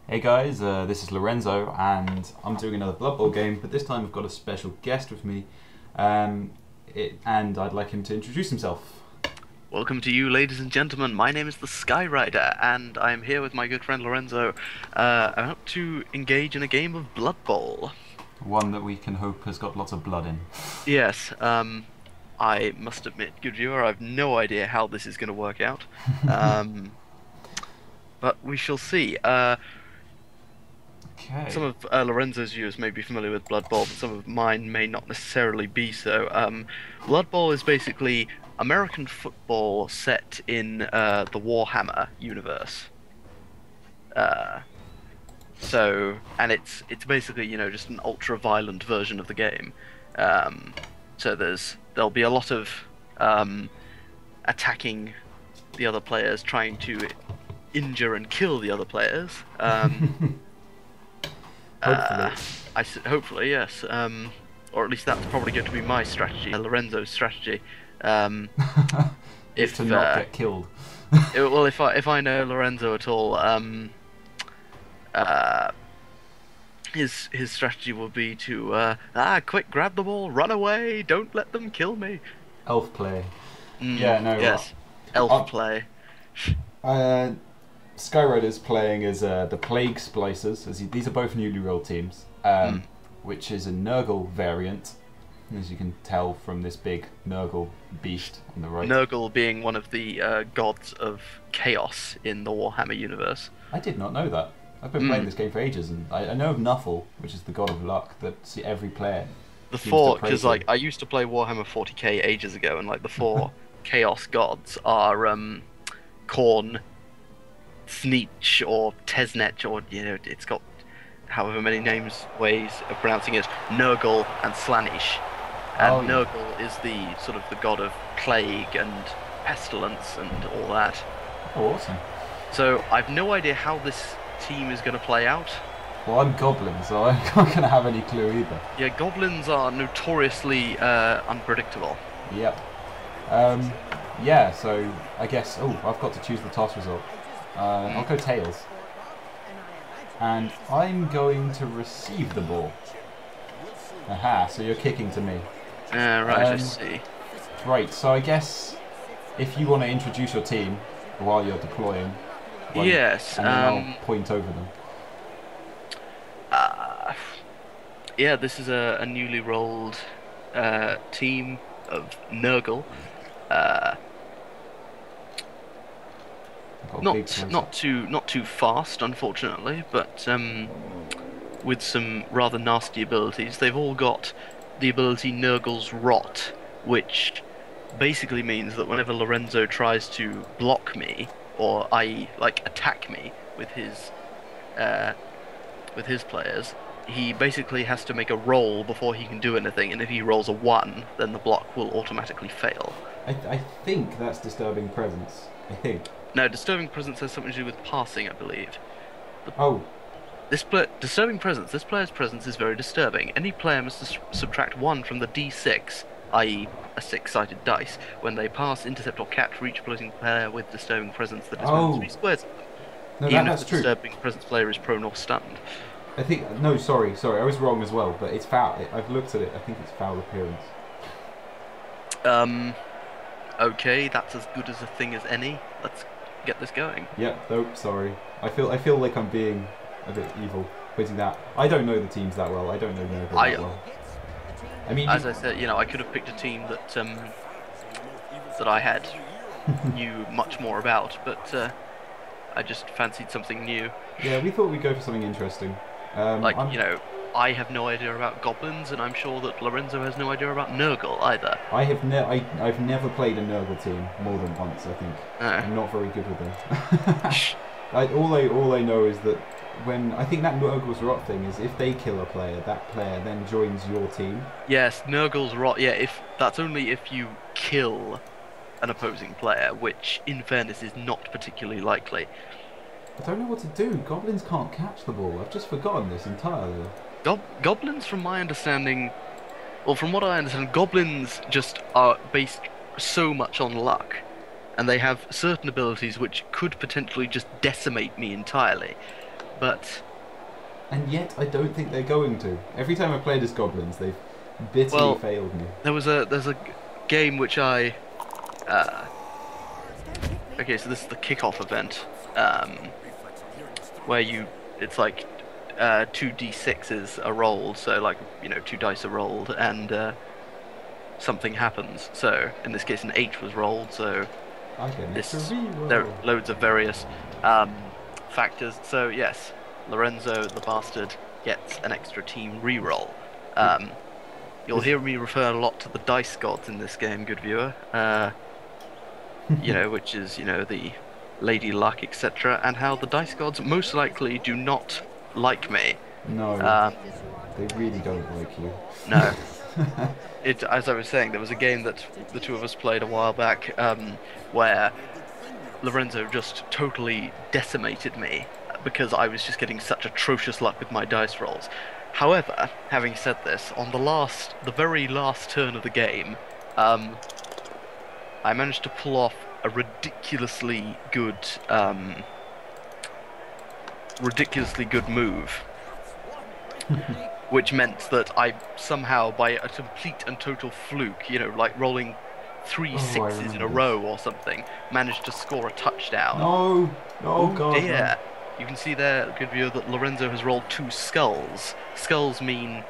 Hey guys, this is Lorenzo, and I'm doing another Blood Bowl game, but this time I've got a special guest with me, and I'd like him to introduce himself. Welcome to you, ladies and gentlemen. My name is the Skyrider, and I am here with my good friend Lorenzo, about to engage in a game of Blood Bowl. One that we can hope has got lots of blood in. Yes, I must admit, good viewer, I have no idea how this is going to work out, but we shall see. Okay. Some of Lorenzo's viewers may be familiar with Blood Bowl, but some of mine may not necessarily be so. Blood Bowl is basically American football set in the Warhammer universe. And it's basically, you know, just an ultra-violent version of the game. So there'll be a lot of attacking the other players, trying to injure and kill the other players. Hopefully. Hopefully, yes. Or at least that's probably going to be my strategy, Lorenzo's strategy. If to not get killed. Well, if I know Lorenzo at all, his strategy will be to quick, grab the ball, run away, don't let them kill me. Elf play. Yeah, no. Yes, elf play. Skyrider's playing as the Plague Splicers. These are both newly rolled teams, which is a Nurgle variant, as you can tell from this big Nurgle beast on the right. Nurgle being one of the gods of chaos in the Warhammer universe. I did not know that. I've been playing this game for ages, and I know of Nuffle, which is the god of luck that every player. The four, because like I used to play Warhammer 40k ages ago, and like the four chaos gods are Khorne, Sneech, or Tesnet, or it's got however many ways of pronouncing it, Nurgle and Slaanesh. And Nurgle is the sort of the god of plague and pestilence and all that. Oh, awesome. So I've no idea how this team is going to play out. Well, I'm Goblin, so I'm not going to have any clue either. Yeah, Goblins are notoriously unpredictable. Yep. Yeah, so I guess... Oh, I've got to choose the toss result. I'll go Tails. And I'm going to receive the ball. Aha, so you're kicking to me. Right, I see. Right, so I guess if you want to introduce your team while you're deploying, yes, and then I'll point over them. Yeah, this is a newly rolled team of Nurgle. Not too fast, unfortunately, but with some rather nasty abilities. They've all got the ability Nurgle's Rot, which basically means that whenever Lorenzo tries to block me, or i.e. like attack me with his players, he basically has to make a roll before he can do anything, and if he rolls a 1, then the block will automatically fail. I think that's Disturbing Presence. I think. No, Disturbing Presence has something to do with passing, I believe. Disturbing Presence. This player's presence is very disturbing. Any player must subtract 1 from the d6, i.e. a 6-sided dice, when they pass, intercept, or catch for each opposing player with Disturbing Presence that is within 3 squares of them. No, even that's if the true. Disturbing Presence player is prone or stunned. I think... No, sorry, I was wrong as well, but it's foul. I've looked at it, I think it's foul appearance. Okay, that's as good as a thing as any. Let's get this going. Yep, nope, sorry. I feel like I'm being a bit evil putting that. I don't know the teams that well. I don't know Nurgle that well. I mean, as I said, I could have picked a team that that I had knew much more about, but I just fancied something new. Yeah, we thought we'd go for something interesting. I have no idea about Goblins, and I'm sure that Lorenzo has no idea about Nurgle either. I've never played a Nurgle team more than once, I think. I'm not very good with them. all I know is that I think that Nurgle's Rot thing is if they kill a player, that player then joins your team. Yes, Nurgle's Rot, yeah, that's only if you kill an opposing player, which, in fairness, is not particularly likely. I don't know what to do. Goblins can't catch the ball. I've just forgotten this entirely. Goblins, from my understanding, well, from what I understand, Goblins just are based so much on luck, and they have certain abilities which could potentially just decimate me entirely. but And yet, I don't think they're going to. Every time I played as Goblins, they've bitterly failed me. there's a game which I okay, so this is the Kickoff event, where it's like 2d6s are rolled, so like, you know, 2 dice are rolled, and something happens. So in this case, an H was rolled, so there are loads of various factors. So yes, Lorenzo the bastard gets an extra team reroll. You'll hear me refer a lot to the dice gods in this game, good viewer. You know, which is, you know, the Lady Luck, etc., and how the dice gods most likely do not like me. No, they really don't like you. No. As I was saying, there was a game that the two of us played a while back, where Lorenzo just totally decimated me because I was just getting such atrocious luck with my dice rolls. However, having said this, on the very last turn of the game, I managed to pull off a ridiculously good move, which meant that I somehow, by a complete and total fluke, you know, like rolling 3 sixes in a row or something, managed to score a touchdown. No, oh god. Dear. You can see there, good view, that Lorenzo has rolled 2 skulls. Skulls mean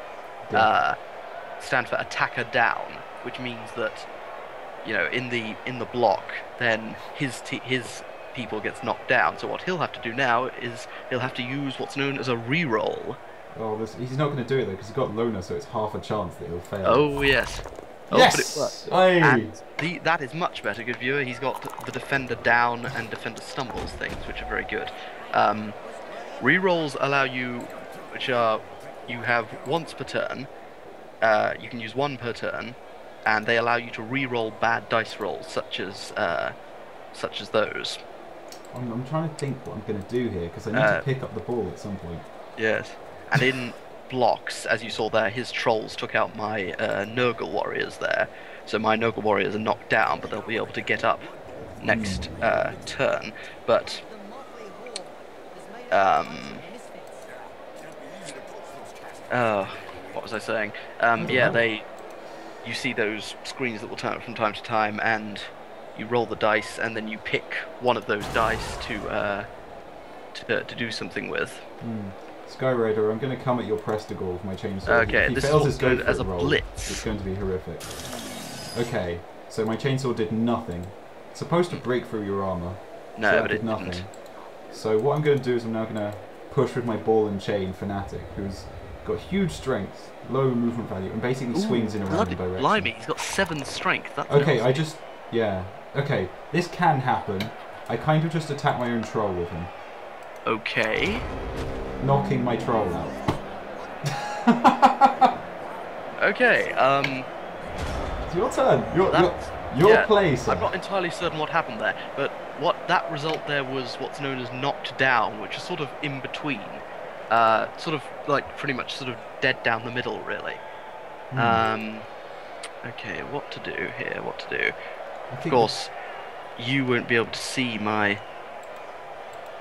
stand for attacker down, which means that, you know, in the block, then his people gets knocked down. So what he'll have to do now is he'll have to use what's known as a re-roll. Oh, he's not going to do it though, because he's got Loner, so it's half a chance that he'll fail. Oh yes. Oh, yes! But it worked. Aye. And that is much better, good viewer. He's got the defender down and defender stumbles things, which are very good. Re-rolls allow you, which are, you have once per turn. You can use 1 per turn, and they allow you to re-roll bad dice rolls, such as those. I'm trying to think what I'm going to do here, because I need to pick up the ball at some point. Yes, and in blocks, as you saw there, his trolls took out my Nurgle warriors there, so my Nurgle warriors are knocked down, but they'll be able to get up next turn. But what was I saying? Yeah, you see those screens that will turn up from time to time, and you roll the dice, and then you pick one of those dice to do something with. Skyrider, I'm going to come at your Prestigal with my chainsaw. Okay, this is good as a blitz. It's going to be horrific. Okay, so my chainsaw did nothing. It's supposed to break through your armor. No, so but it nothing. didn't. So what I'm going to do is I'm now going to push with my ball and chain Fanatic, who's got huge strength, low movement value, and basically swings in a random direction. Blimey, he's got 7 strength. That's okay, nasty. Okay, this can happen. I kind of just attack my own troll with him. Okay. Knocking my troll out. Okay, It's your turn. Your play, sir. I'm not entirely certain what happened there, but that result there was what's known as knocked down, which is sort of in between. Sort of like pretty much sort of dead down the middle, really. Okay, what to do here? What to do? Of course, you won't be able to see my...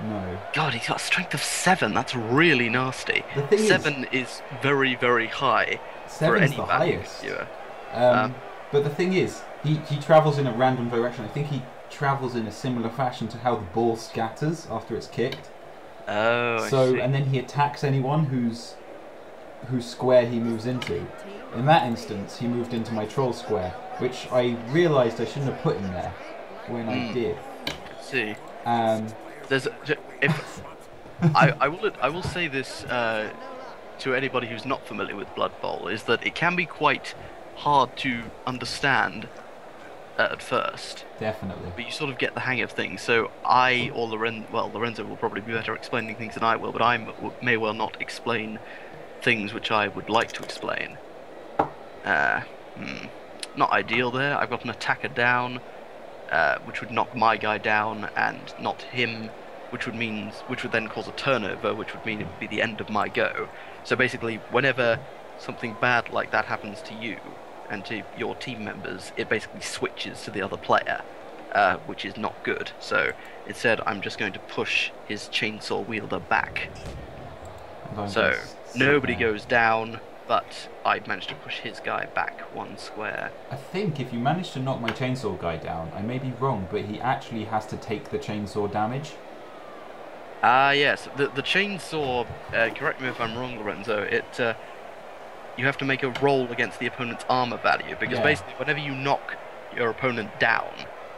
No. God, he's got a strength of 7. That's really nasty. 7 is very, very high for any the value highest. viewer. But the thing is, he travels in a random direction. I think he travels in a similar fashion to how the ball scatters after it's kicked. Oh, I so see. And then he attacks anyone whose square he moves into. In that instance, he moved into my troll square, which I realised I shouldn't have put him there when I did. Let's see. There's I will say this to anybody who's not familiar with Blood Bowl, is that it can be quite hard to understand at first. Definitely. But you sort of get the hang of things. So Lorenzo will probably be better explaining things than I will, but I may well not explain things which I would like to explain. Not ideal there. I've got an attacker down, which would knock my guy down and not him, which would then cause a turnover, which would mean it would be the end of my go. So basically, whenever something bad like that happens to you and to your team members, it basically switches to the other player. which is not good. So instead, I'm just going to push his chainsaw wielder back. So nobody goes down, but I managed to push his guy back 1 square. I think if you manage to knock my chainsaw guy down, I may be wrong, but he actually has to take the chainsaw damage. Yes. The chainsaw, correct me if I'm wrong, Lorenzo, you have to make a roll against the opponent's armor value, because basically whenever you knock your opponent down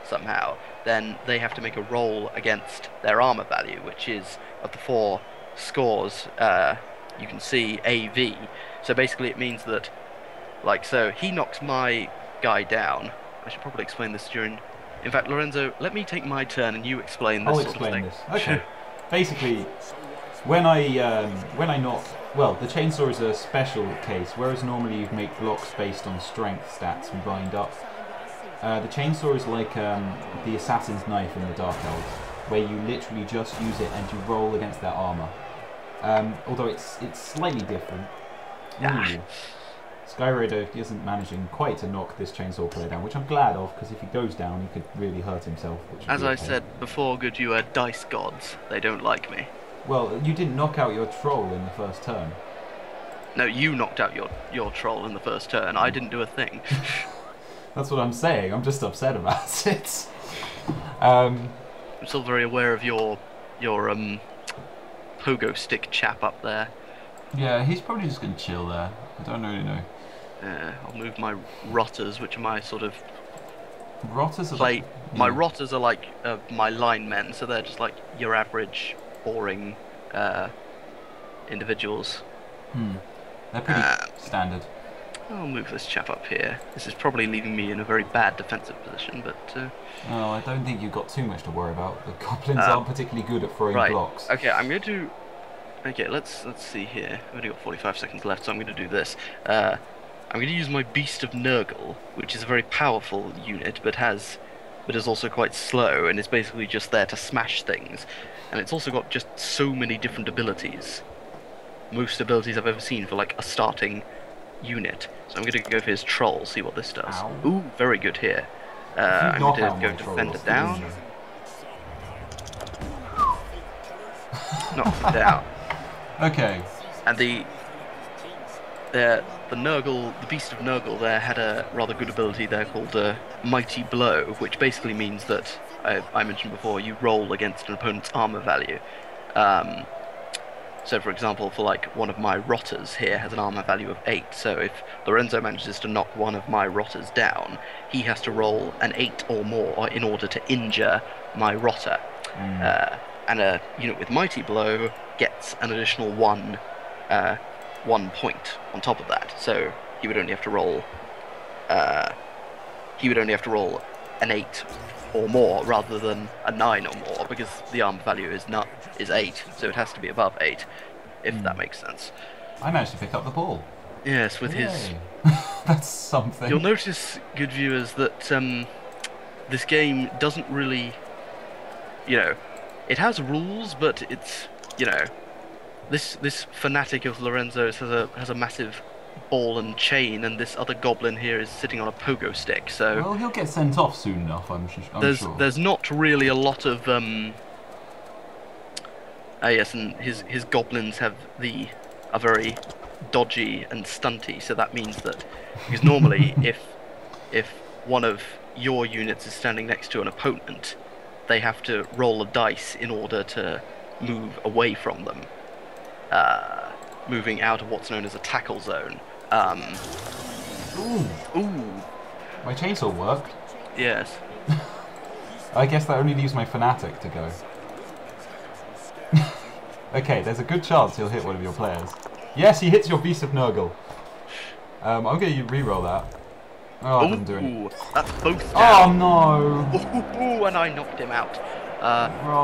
somehow, then they have to make a roll against their armor value, which is, of the 4 scores, you can see AV. So basically it means that, like, so he knocks my guy down. I should probably explain this during... In fact, Lorenzo, let me take my turn and you explain this sort of thing. I'll explain this. Okay. Basically, when I knock... Well, the chainsaw is a special case, whereas normally you make blocks based on strength stats and bind up. The chainsaw is like the assassin's knife in the Dark Elves, where you literally just use it and you roll against their armor. Although it's slightly different. Skyrider isn't managing quite to knock this chainsaw player down, which I'm glad of, because if he goes down, he could really hurt himself. As I said before, good you are dice gods. They don't like me. Well, you didn't knock out your troll in the first turn. No, you knocked out your troll in the first turn. I didn't do a thing. That's what I'm saying. I'm just upset about it. I'm still very aware of your pogo stick chap up there. Yeah, he's probably just going to chill there. I don't really know. I'll move my rotters, which are my sort of... Rotters are like... My rotters are like my linemen, so they're just like your average, boring individuals. They're pretty standard. I'll move this chap up here. This is probably leaving me in a very bad defensive position, but... No, I don't think you've got too much to worry about. The goblins aren't particularly good at throwing blocks. Okay, I'm going to... Okay, let's see here. I've only got 45 seconds left, so I'm going to do this. I'm going to use my Beast of Nurgle, which is a very powerful unit, but is also quite slow, and is basically just there to smash things. And it's also got just so many different abilities. Most abilities I've ever seen for like a starting unit. So I'm going to go for his troll, see what this does. Ow. Ooh, very good here. I'm going to go defend it down. Knock it down. Okay. And the Nurgle, the Beast of Nurgle there had a rather good ability there called Mighty Blow, which basically means that, I mentioned before, you roll against an opponent's armor value. So for example, for like one of my rotters here has an armor value of 8, so if Lorenzo manages to knock one of my rotters down, he has to roll an 8 or more in order to injure my rotter. And a unit with Mighty Blow gets an additional 1 point on top of that. So he would only have to roll an 8 or more rather than a 9 or more, because the armor value is 8, so it has to be above 8, if that makes sense. I managed to pick up the ball. Yes, with his... That's something. You'll notice, good viewers, that this game doesn't really... it has rules, but it's, this fanatic of Lorenzo's has a massive ball and chain, and this other goblin here is sitting on a pogo stick, so... Well, he'll get sent off soon enough, I'm sure. There's not really a lot of, yes, and his goblins are very dodgy and stunty, so that means that... Because normally, if one of your units is standing next to an opponent, they have to roll a dice in order to move away from them. Moving out of what's known as a tackle zone. Ooh. My chainsaw worked. Yes. I guess that only leaves my fanatic to go. Okay, there's a good chance he'll hit one of your players. Yes, he hits your Beast of Nurgle. I'm going to re-roll that. Oh, I didn't do it. That's both down. Oh no! Ooh, and I knocked him out.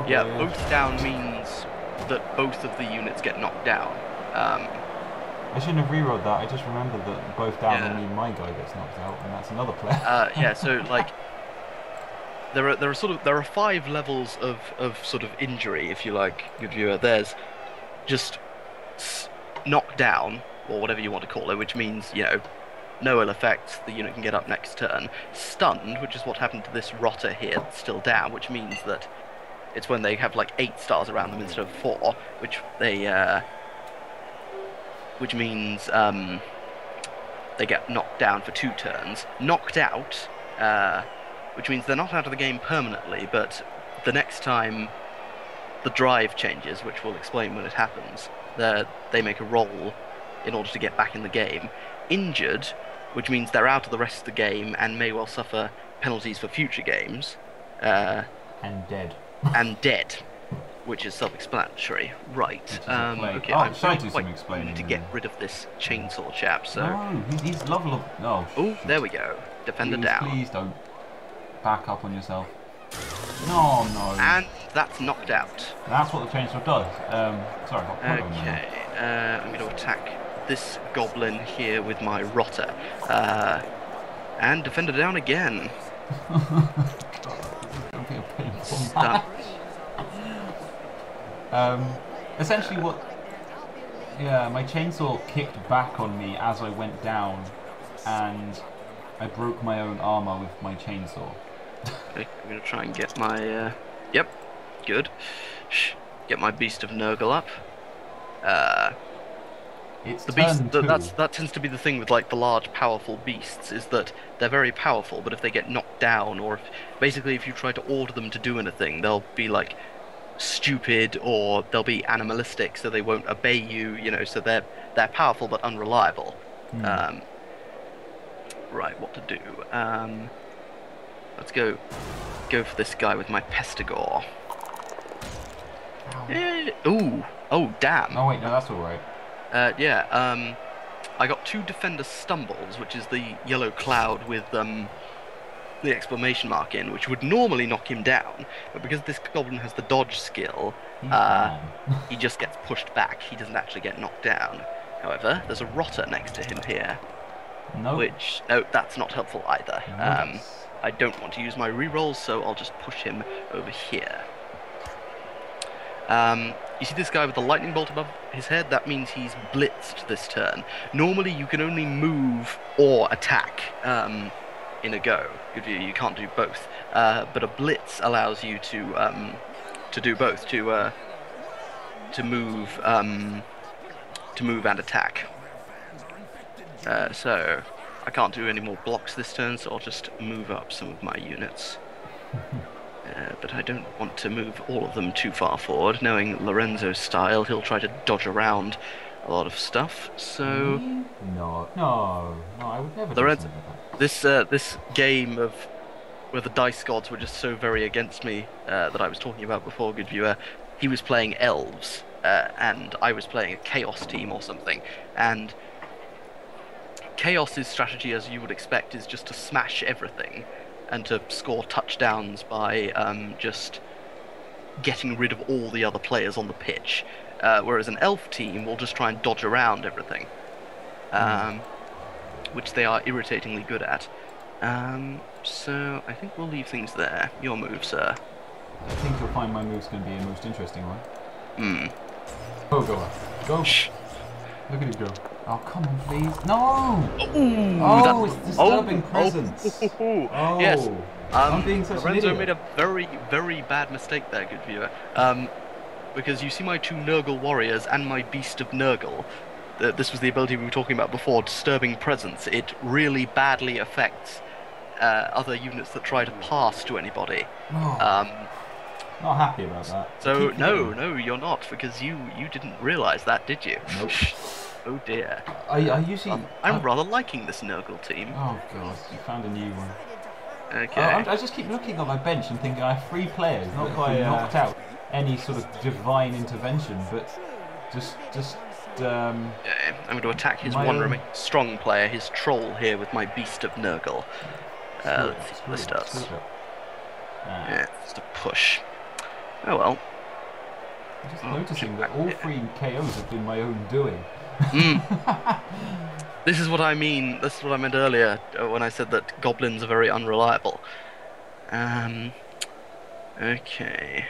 Yeah, both down means that both of the units get knocked down. I shouldn't have re-rolled that. I just remembered that both down will mean my guy gets knocked out, and that's another player. Yeah, so like there are 5 levels of sort of injury, if you like, good viewer. There's just knock down, or whatever you want to call it, which means no ill effects, the unit can get up next turn. Stunned, which is what happened to this rotter here, that's still down, which means that it's when they have like 8 stars around them instead of 4, which means they get knocked down for 2 turns. Knocked out, which means they're not out of the game permanently, but the next time the drive changes, which we'll explain when it happens, they make a roll in order to get back in the game. Injured, which means they're out of the rest of the game and may well suffer penalties for future games. And dead. And dead, which is self-explanatory. Right. Okay, I'm trying very quite keen to get rid of this chainsaw chap, so... No, he's level of... Oh, oh, there we go. Defender down. Please don't back up on yourself. No, no. And that's knocked out. That's what the chainsaw does. Sorry, okay, I'm going to attack this goblin here with my rotter. And defender down again. Stop. Essentially yeah, my chainsaw kicked back on me as I went down, and I broke my own armor with my chainsaw. Okay, I'm gonna try and get my, yep, good. Get my Beast of Nurgle up. It's the beast, that tends to be the thing with like the large powerful beasts, is that they're very powerful, but if they get knocked down, or basically if you try to order them to do anything, they'll be like stupid, or they'll be animalistic, so they won't obey you, you know, so they're powerful but unreliable. Right, what to do? Let's go for this guy with my Pestigore. Ooh, oh damn. Oh wait, no, that's alright. Yeah, I got 2 Defender Stumbles, which is the yellow cloud with the exclamation mark in, which would normally knock him down, but because this goblin has the dodge skill, he just gets pushed back. He doesn't actually get knocked down. However, there's a rotter next to him here, which, oh, that's not helpful either. I don't want to use my rerolls, so I'll just push him over here. You see this guy with the lightning bolt above his head? That means he's blitzed this turn. Normally you can only move or attack in a go. You can't do both. But a blitz allows you to do both, to move and attack. So I can't do any more blocks this turn, so I'll just move up some of my units. But I don't want to move all of them too far forward. Knowing Lorenzo's style, he'll try to dodge around a lot of stuff, so... No, I would never Lorenzo, do something like that. This game of where the dice gods were just so very against me that I was talking about before, good viewer, he was playing elves, and I was playing a chaos team or something, and Chaos's strategy, as you would expect, is just to smash everything and to score touchdowns by just getting rid of all the other players on the pitch, whereas an elf team will just try and dodge around everything, which they are irritatingly good at. So I think we'll leave things there. Your move, sir. I think you'll find my move's going to be a most interesting one. Go. Shh. Look at him go. Oh, come on, please. No! Ooh, it's disturbing presence. Yes. I'm being such Lorenzo an idiot. made a very, very bad mistake there, good viewer. Because you see my 2 Nurgle warriors and my Beast of Nurgle. This was the ability we were talking about before, disturbing presence. It really badly affects other units that try to pass to anybody. Not happy about that. So no, you're not, because you didn't realise that, did you? Nope. Oh dear. I usually... I'm rather liking this Nurgle team. Oh god, you found a new one. Okay. I just keep looking at my bench and thinking I have 3 players, not quite knocked out any sort of divine intervention, but just I'm going to attack his one remaining strong player, his troll here with my Beast of Nurgle. Let's see what this does. Yeah, just a push. Oh well. I'm just noticing that all 3 KOs have been my own doing. This is what I mean. This is what I meant earlier when I said that goblins are very unreliable. Okay.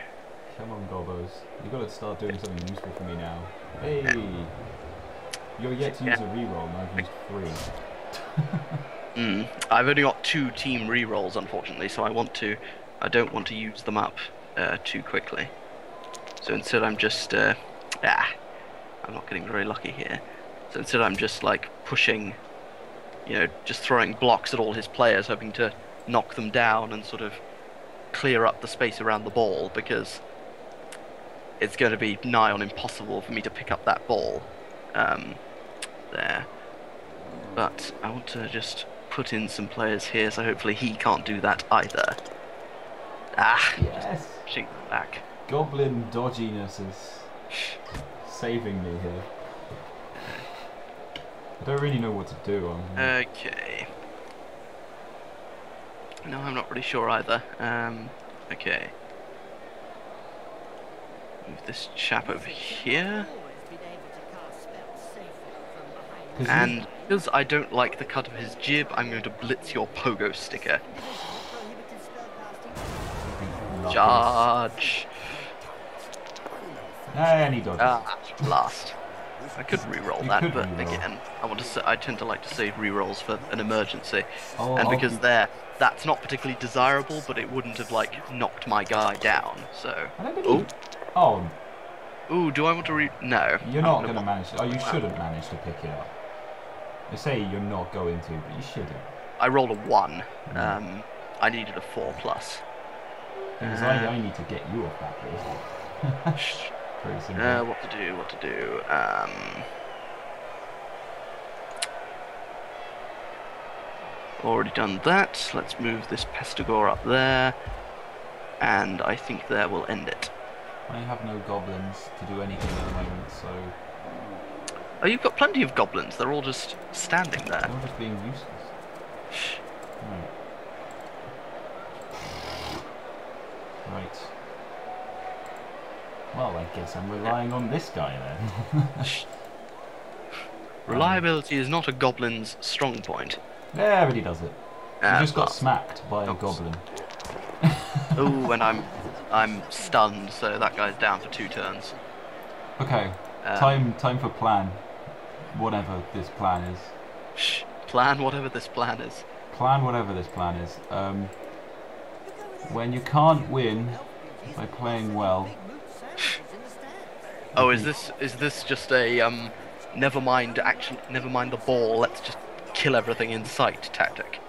Come on, Gobbos. You've got to start doing something useful for me now. Hey! You're yet to use a reroll, and I've used 3. I've only got 2 team rerolls, unfortunately, so I don't want to use them up too quickly. So instead I'm just, I'm not getting very lucky here. So instead I'm just like pushing, you know, just throwing blocks at all his players, hoping to knock them down and sort of clear up the space around the ball, because it's going to be nigh on impossible for me to pick up that ball there. But I want to just put in some players here, so hopefully he can't do that either. Yes! Shoot back. Goblin dodginess is saving me here. I don't really know what to do. Okay. No, I'm not really sure either. Okay. Move this chap over here. And because I don't like the cut of his jib, I'm going to blitz your pogo sticker. Charge! And he dodges. Blast. I could re-roll that, but again, I tend to like to save re-rolls for an emergency. And because that's not particularly desirable, but it wouldn't have like knocked my guy down. So. Ooh, do I want to No. You're not going to manage to. Oh, you shouldn't manage to pick it up. They say you're not going to, but you shouldn't. I rolled a 1. I needed a 4+. Because I need to get you off that ball. Pretty simple. What to do? Already done that. Let's move this Pestigore up there. And I think there will end it. I have no goblins to do anything at the moment, so... Oh, you've got plenty of goblins. They're all just standing there. They're all just being useless. Right. Well, I guess I'm relying on this guy then. Reliability is not a goblin's strong point. Yeah, but he does it. He just got smacked by a goblin. Ooh, and I'm stunned, so that guy's down for 2 turns. Okay, time for plan. Whatever this plan is. Plan whatever this plan is. Plan whatever this plan is. When you can't win by playing well. Oh, is this just a never mind the ball, let's just kill everything in sight tactic?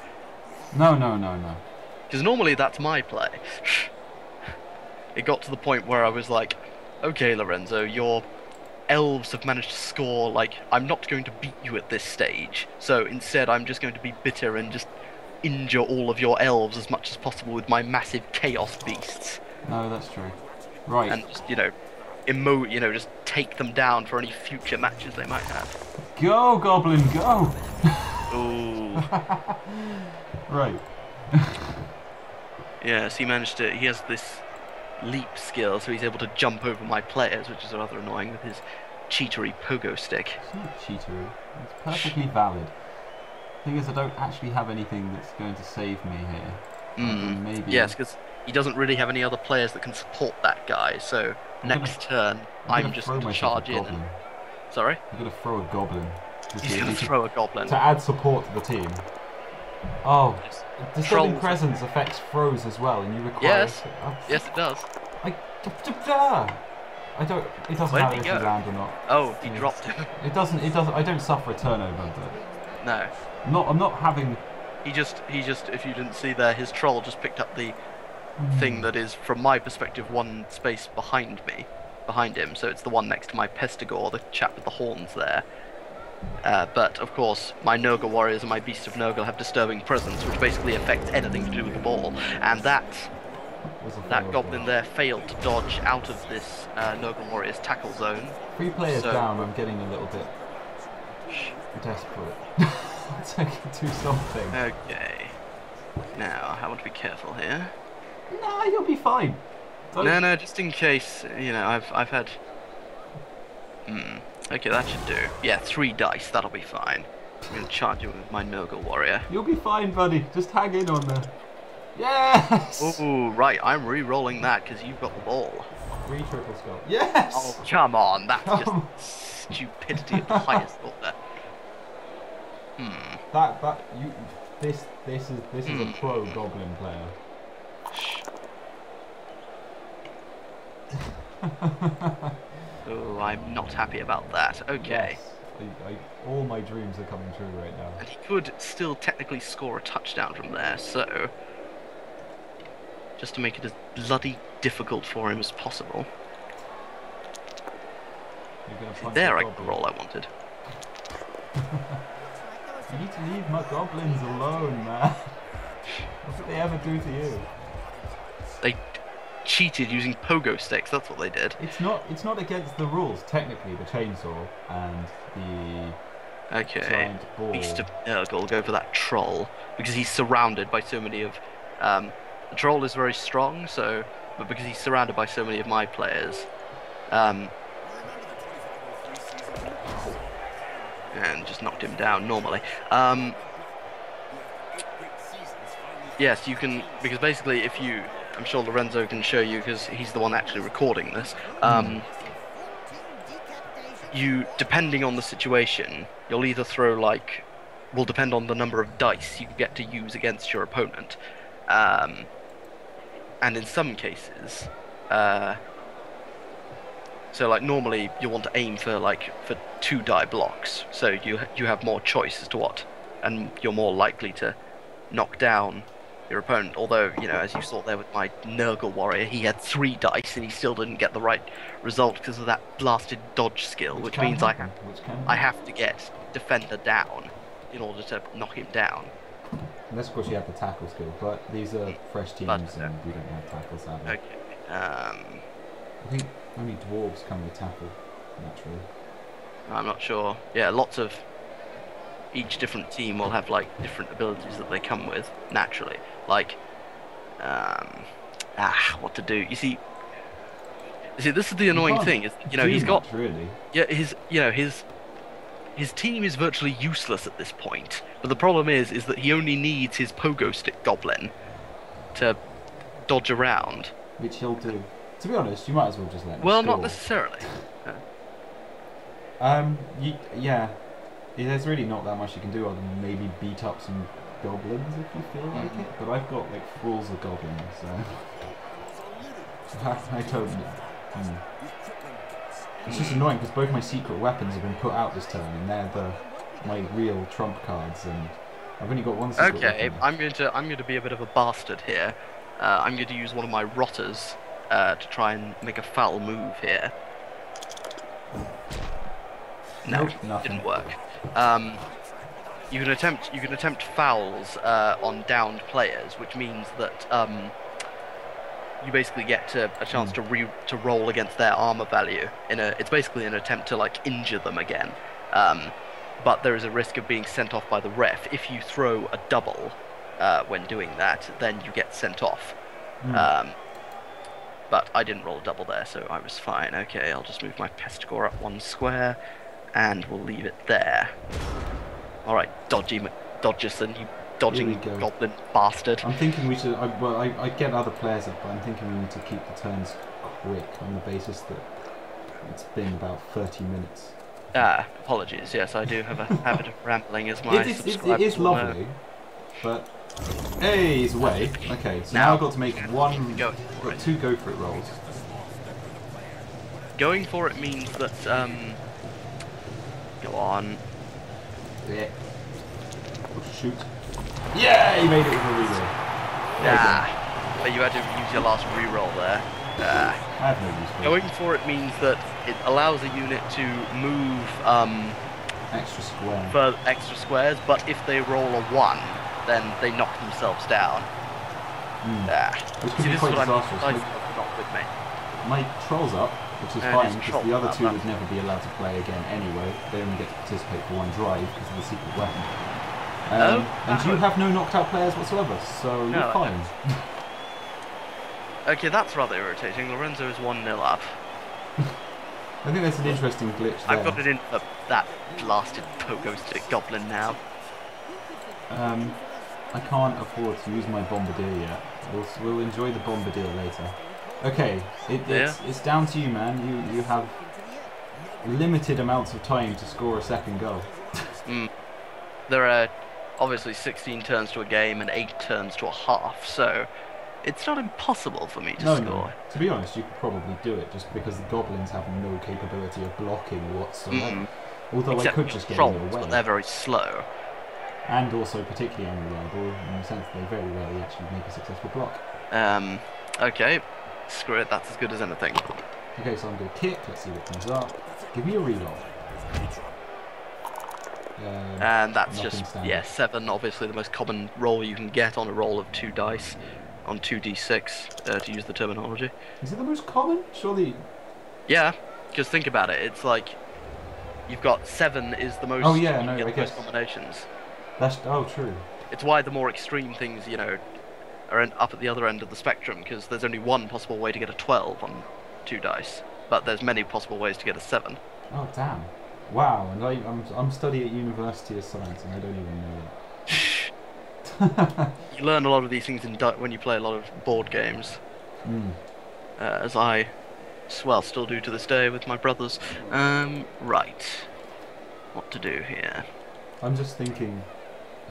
No. Because normally that's my play. It got to the point where I was like, okay, Lorenzo, your elves have managed to score, like, I'm not going to beat you at this stage, so instead I'm just going to be bitter and just injure all of your elves as much as possible with my massive chaos beasts. No, that's true. Right. And just, just take them down for any future matches they might have. Go, Goblin, go! Ooh. Right. Yes, he has this leap skill, so he's able to jump over my players, which is rather annoying with his cheatery pogo stick. It's not cheatery. It's perfectly valid. The thing is, I don't actually have anything that's going to save me here. Maybe. Yes, because he doesn't really have any other players that can support that guy, so next turn I'm just going to charge in. Sorry? I'm going to throw a goblin. He's going to throw a goblin. To add support to the team. Oh, disturbing presence affects throws as well, and you require... Yes it does. It doesn't matter if you land or not. Oh, he dropped him. It doesn't, I don't suffer a turnover, but... No. I'm not having... He just, if you didn't see there, his troll just picked up the thing that is, from my perspective, 1 space behind him, so it's the one next to my Pestigore, the chap with the horns there. But, of course, my Nurgle warriors and my Beast of Nurgle have disturbing presence, which basically affects anything to do with the ball, and that goblin there failed to dodge out of this Nurgle warrior's tackle zone. 3 players down, I'm getting a little bit desperate. To do something. Okay. Now, I want to be careful here. No, you'll be fine. No, just in case, I've had... Okay, that should do. Yeah, 3 dice, that'll be fine. I'm going to charge you with my Nurgle warrior. You'll be fine, buddy. Just hang in on there. Yes! Ooh, right, I'm re-rolling that because you've got the ball. 3 triple skull. Yes! Oh, come on, that's just stupidity at the highest order. This is a pro Goblin player. Oh, I'm not happy about that. Okay. Yes. All my dreams are coming true right now. And he could still technically score a touchdown from there, so just to make it as bloody difficult for him as possible. There, I got the roll I wanted. You need to leave my goblins alone, man. What did they ever do to you? They cheated using pogo sticks. That's what they did. It's not against the rules technically. The chainsaw and the giant ball. Beast of Nurgle go for that troll because he's surrounded by so many of. The troll is very strong, but because he's surrounded by so many of my players, and just knocked him down normally. Yes, you can, because basically if you, I'm sure Lorenzo can show you because he's the one actually recording this, you, depending on the situation, you'll either throw will depend on the number of dice you get to use against your opponent. And in some cases, so normally you want to aim for 2 die blocks, so you have more choice as to what, and you're more likely to knock down your opponent. Although, as you saw there with my Nurgle warrior, he had 3 dice and he still didn't get the right result because of that blasted dodge skill, which means I have to get defender down in order to knock him down. Unless of course you have the tackle skill, but these are fresh teams and we don't have tackle, sadly. Okay. I think only dwarves come with tackle, naturally. I'm not sure. Yeah, each different team will have different abilities that they come with naturally. What to do? You see, this is the annoying thing. Is he's got really. Yeah, his team is virtually useless at this point. But the problem is that he only needs his pogo stick goblin to dodge around. Which he'll do. To be honest, you might as well just let him Well, score. not necessarily. Yeah. There's really not that much you can do other than maybe beat up some goblins if you feel like it. But I've got fools of goblins, so I don't know. It's just annoying because both my secret weapons have been put out this turn, and they're my real trump cards, and I've only got one secret weapon. I'm going to be a bit of a bastard here. I'm going to use one of my rotters to try and make a foul move here. No, nope, didn't work. You can attempt fouls on downed players, which means that you basically get a chance to roll against their armor value. It's basically an attempt to injure them again. But there is a risk of being sent off by the ref. If you throw a double when doing that, then you get sent off. But I didn't roll a double there, so I was fine. Okay, I'll just move my pest core up 1 square, and we'll leave it there. Alright, Dodgerson, you dodging goblin bastard. I'm thinking we should... I get other players up, but I'm thinking we need to keep the turns quick on the basis that it's been about 30 minutes. Apologies, yes, I do have a habit of rambling as my subscribers. It is lovely, but... Hey, he's away. Okay, so now I've got to make 2 go for it rolls. Going for it means that, go on. Yeah. Oh, shoot. Yeah, you made it with a reroll. But you had to use your last reroll there. I have no use for it. Going for it means that it allows a unit to move extra squares, but if they roll a 1, then they knock themselves down. Which could be quite disastrous. Not with me. My troll's up, which is fine, because the other 2 would never be allowed to play again anyway. They only get to participate for 1 drive because of the secret weapon. And you have no knocked out players whatsoever, so you're fine. Okay, that's rather irritating. Lorenzo is 1-0 up. I think that's an interesting glitch there. I've got it in for that blasted pogo stick goblin now. I can't afford to use my bombardier yet. We'll enjoy the bombardier later. Okay, it's down to you, man. You have limited amounts of time to score a second goal. There are obviously 16 turns to a game and 8 turns to a half, so it's not impossible for me to score. No. To be honest, you could probably do it just because the Goblins have no capability of blocking whatsoever. Although Except I could just get trolls, in the way. but they're very slow. And also particularly unreliable in the sense that they very rarely actually make a successful block. Okay. Screw it, that's as good as anything. Okay, so I'm going to kick. Let's see what comes up. Give me a reroll. And that's just, standard. yeah, 7, obviously the most common roll you can get on a roll of 2 dice, on 2d6, to use the terminology. Is it the most common? Surely... Yeah, because think about it, it's like, you've got 7 is the most, oh, yeah, no, you I get the guess... most combinations. That's... Oh, true. It's why the more extreme things, you know, are up at the other end of the spectrum, because there's only one possible way to get a 12 on 2 dice, but there's many possible ways to get a 7. Oh, damn. Wow, and I'm studying at University of Science and I don't even know it. You learn a lot of these things when you play a lot of board games. As I, well, still do to this day with my brothers. Right. What to do here? I'm just thinking,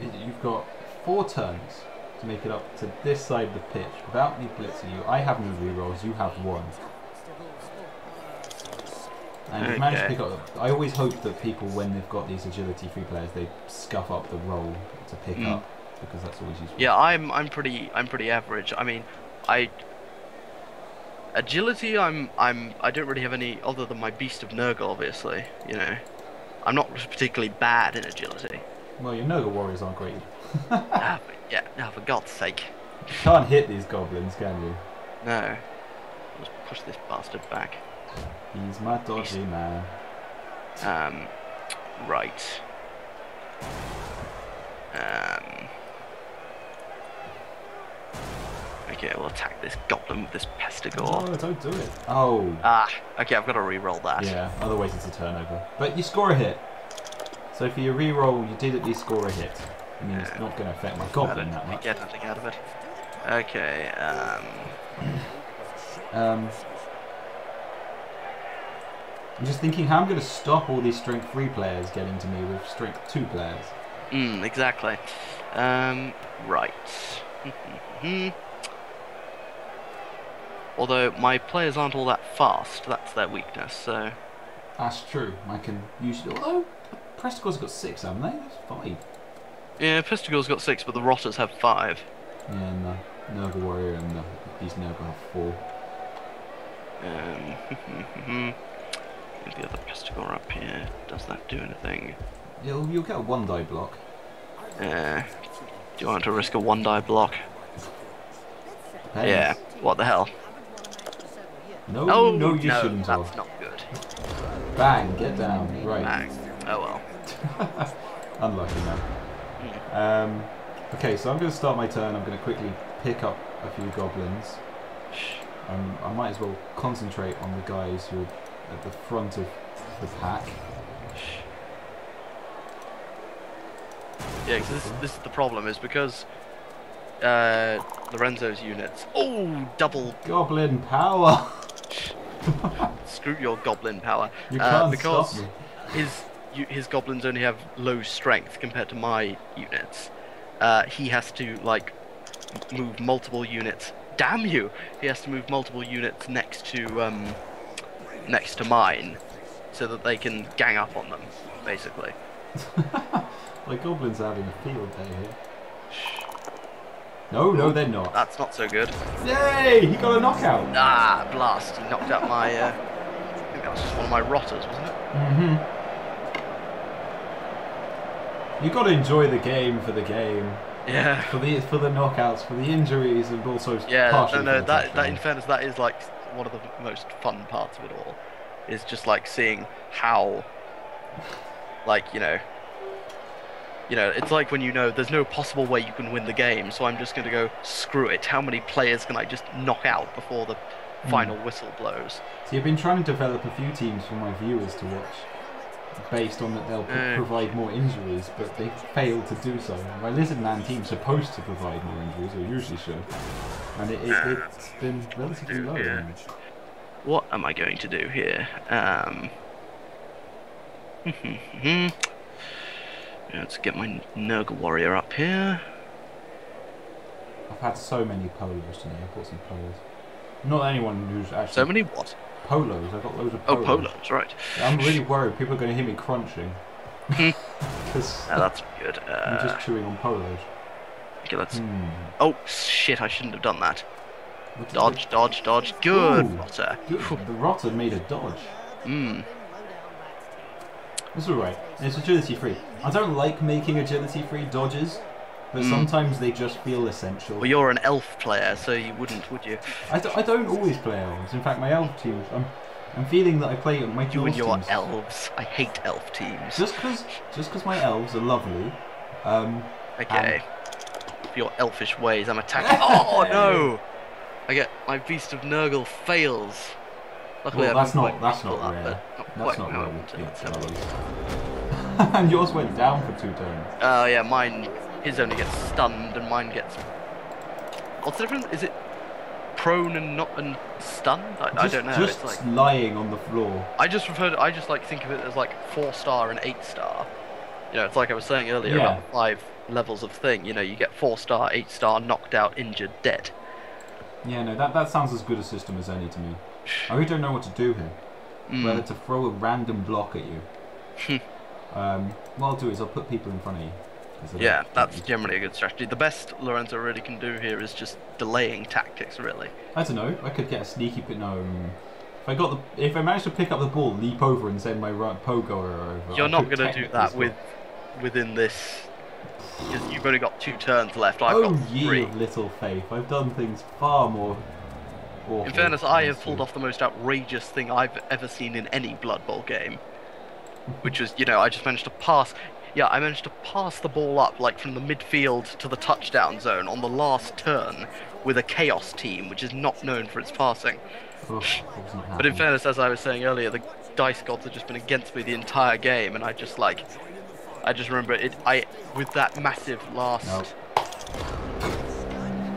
you've got 4 turns to make it up to this side of the pitch without me blitzing you. I have no rerolls, you have 1. And you've managed to pick up. I always hope that people, when they've got these agility free players, they scuff up the roll to pick up because that's always useful. Yeah, I'm pretty average. I mean, agility I don't really have any other than my beast of Nurgle, obviously. You know, I'm not particularly bad in agility. Well, your Nurgle warriors aren't great. For God's sake. You can't hit these goblins, can you? No. Let's push this bastard back. He's my dodgy man. Right. Okay, we'll attack this goblin with this pestigore. No, don't do it. Oh. Okay, I've got to re-roll that. Yeah, otherwise it's a turnover. But you score a hit. So for your re-roll, you did at least score a hit. I mean, it's not going to affect my goblin that much. Get anything out of it. Okay, I'm just thinking how I'm going to stop all these strength 3 players getting to me with strength 2 players. Exactly. Right. Although my players aren't all that fast, that's their weakness, so... That's true. I can usually... Although, Prestigor's got 6, haven't they? That's 5. Yeah, Pestigor's got 6, but the Rotters have 5. Yeah, and the Nurgle Warrior and these Nurgle have 4. Get the other Pestigor up here. Does that do anything? You'll get a 1 die block. Do you want to risk a 1 die block? Depends. Yeah. What the hell? No, no, you shouldn't have. That's not good. Bang, get down. Right. Bang. Oh well. Unlucky man. Okay, so I'm going to start my turn. I'm going to quickly pick up a few goblins. I might as well concentrate on the guys who are at the front of the pack. Yeah, because this is the problem, is because Lorenzo's units... Oh, double... Goblin power! Screw your goblin power. You can't because stop me. his goblins only have low strength compared to my units. He has to, like, move multiple units. Damn you! He has to move multiple units next to mine, so that they can gang up on them, basically. My goblins are having a field day here. No, they're not. That's not so good. Yay! He got a knockout! Ah, blast! He knocked out my... I think that was just one of my Rotters, wasn't it? You've got to enjoy the game for the game. Yeah. For the knockouts, for the injuries, and also partially no. That in fairness, that is like one of the most fun parts of it all. Is just like seeing how, like it's like when there's no possible way you can win the game, so I'm just going to go, screw it, how many players can I just knock out before the final whistle blows? See, I've been trying to develop a few teams for my viewers to watch, based on that they'll provide more injuries, but they failed to do so. My Lizardman team's supposed to provide more injuries, or usually should, and it's been relatively low. Yeah. What am I going to do here? Let's get my Nurgle warrior up here. I've had so many polos today. I've got some polos. Not anyone who's actually... So many what? Polos. I've got loads of Oh, polos. polos, right. I'm really worried people are going to hear me crunching. Oh, that's good. I'm just chewing on polos. Okay, let's... Oh, shit, I shouldn't have done that. Dodge, it? dodge, dodge. Good, Ooh, Rotter. Good. The Rotter made a dodge. It's alright. It's agility free. I don't like making agility free dodges, but sometimes they just feel essential. Well, you're an elf player, so you wouldn't, would you? I don't always play elves. In fact, my elf teams, I'm feeling that I play my You and your teams. elves. I hate elf teams. Just because my elves are lovely. Okay. For your elfish ways, I'm attacking. Oh no! I get my Beast of Nurgle fails. Luckily, well, that's not rare. That's not rare. And yours went down for 2 turns. Oh yeah, his only gets stunned, and mine gets. What's the difference? Is it prone and not and stunned? I don't know. Just it's like lying on the floor. I just like think of it as like 4-star and 8-star. You know, it's like I was saying earlier about the 5 levels of thing. You know, you get 4-star, 8-star, knocked out, injured, dead. Yeah, no, that sounds as good a system as any to me. I really don't know what to do here. Whether to throw a random block at you. What I'll do is I'll put people in front of you. Yeah, that's generally a good strategy. The best Lorenzo really can do here is just delaying tactics, really. I don't know. I could get a sneaky bit. No, if I managed to pick up the ball, leap over, and send my pogo over. You're not going to do that within this, because you've only got 2 turns left. I've got 3. Ye of little faith! I've done things far more awful. In fairness, I have pulled off the most outrageous thing I've ever seen in any Blood Bowl game, which was, you know, I just managed to pass. Yeah, I managed to pass the ball up, like, from the midfield to the touchdown zone on the last turn with a Chaos team, which is not known for its passing. But in fairness, as I was saying earlier, the dice gods have just been against me the entire game, and I just remember it, with that massive last... Nope.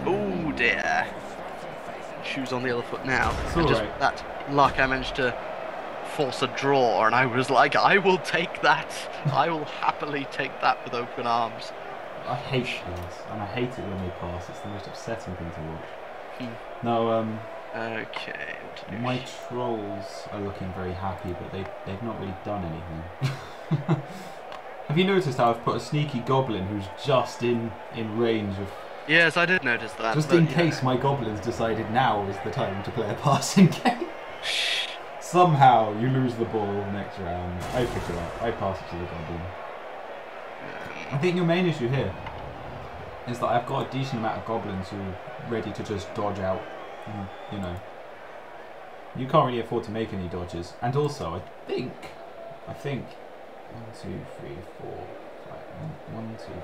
Oh dear. Shoes on the other foot now. It's And just alright. that luck, I managed to force a draw, and I was like, I will take that. I will happily take that with open arms. I hate these, and I hate it when they pass. It's the most upsetting thing to watch. No, Okay. my trolls are looking very happy, but they've not really done anything. Have you noticed how I've put a sneaky goblin who's just in range of... Yes, I did notice that. Just in case my goblins decided now is the time to play a passing game. Somehow you lose the ball next round. I pick it up. I pass it to the goblin. I think your main issue here is that I've got a decent amount of goblins who are ready to just dodge out. And, you know, you can't really afford to make any dodges. And also, I think 1, 2, 3, 4, 5. 1, 2, 3,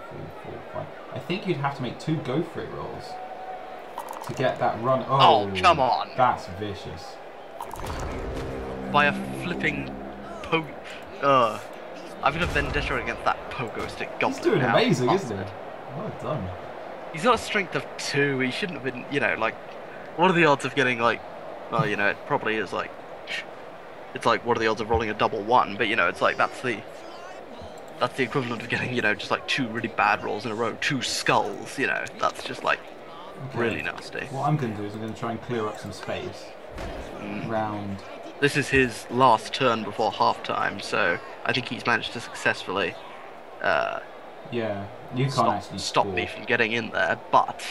4, 5. I think you'd have to make 2 go for it rolls to get that run. Oh, come on! That's vicious. By a flipping pogo. I've got a vendetta against that pogo stick goblin. He's doing now. amazing, isn't he? Well done. He's got a strength of 2. He shouldn't have been, you know, like, what are the odds of getting, like, well, you know, it probably is like, it's like, what are the odds of rolling a double 1? But, you know, it's like, that's the equivalent of getting, you know, just like 2 really bad rolls in a row, 2 skulls, you know, that's just like, really nasty. What I'm going to do is I'm going to try and clear up some space round. This is his last turn before half-time, so I think he's managed to successfully Yeah, you can't actually stop score. me from getting in there, but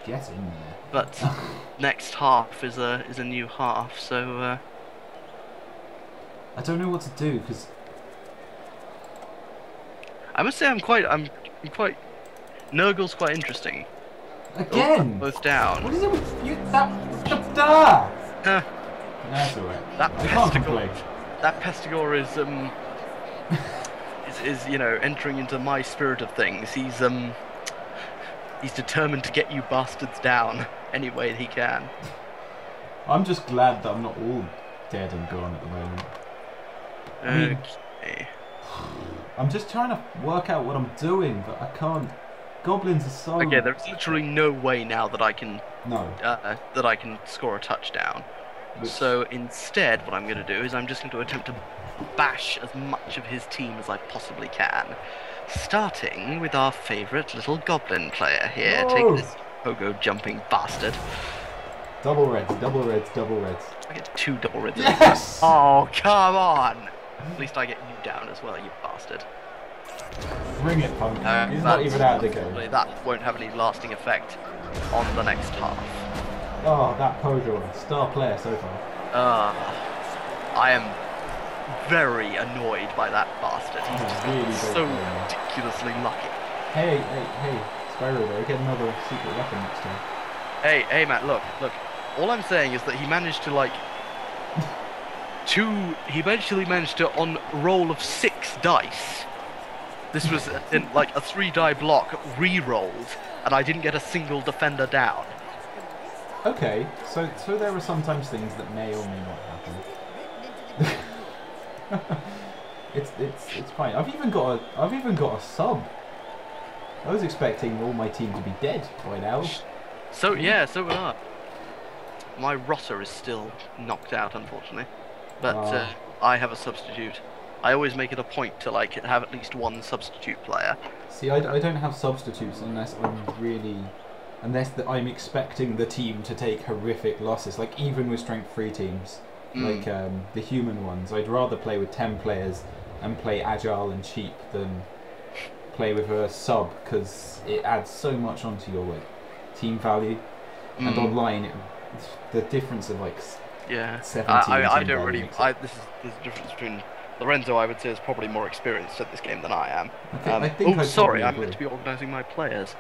Get in there. But next half is a new half, so I don't know what to do because I must say I'm quite Nurgle's quite interesting. again. Both down. What is it with you? That's alright. That I can't complain. Pestigore is you know, entering into my spirit of things. He's determined to get you bastards down any way he can. I'm just glad that I'm not all dead and gone at the moment. I mean, Okay. I'm just trying to work out what I'm doing, but I can't. Goblins are so... Okay, there's literally no way now that I can score a touchdown. So instead, what I'm going to do is I'm just going to attempt to bash as much of his team as I possibly can. Starting with our favourite little goblin player here. No! Take this pogo jumping bastard. Double reds, double reds, double reds. I get 2 double reds. Yes! Oh, come on! At least I get you down as well, you bastard. Bring it, punk. He's not even out of the game. That won't have any lasting effect on the next half. Oh, that pogo, star player so far. I am very annoyed by that bastard. He's just really so ridiculously lucky. Hey, Skyrider, get another secret weapon next time. Hey, man, look. All I'm saying is that he managed to, like, he eventually managed to, on a roll of 6 dice, this was in, like, a 3-die block, re-rolled, and I didn't get a single defender down. Okay, so there are sometimes things that may or may not happen. it's fine. I've even got a sub. I was expecting all my team to be dead by now. So yeah, so would I. My rotter is still knocked out, unfortunately, but I have a substitute. I always make it a point to like have at least one substitute player. See, I don't have substitutes unless I'm expecting the team to take horrific losses. Like even with strength 3 teams, like the human ones, I'd rather play with 10 players and play agile and cheap than play with a sub, because it adds so much onto your like team value. And online, the difference of like 17. I don't really. This is the difference between Lorenzo. I would say is probably more experienced at this game than I am. Sorry, I'm meant to be organising my players.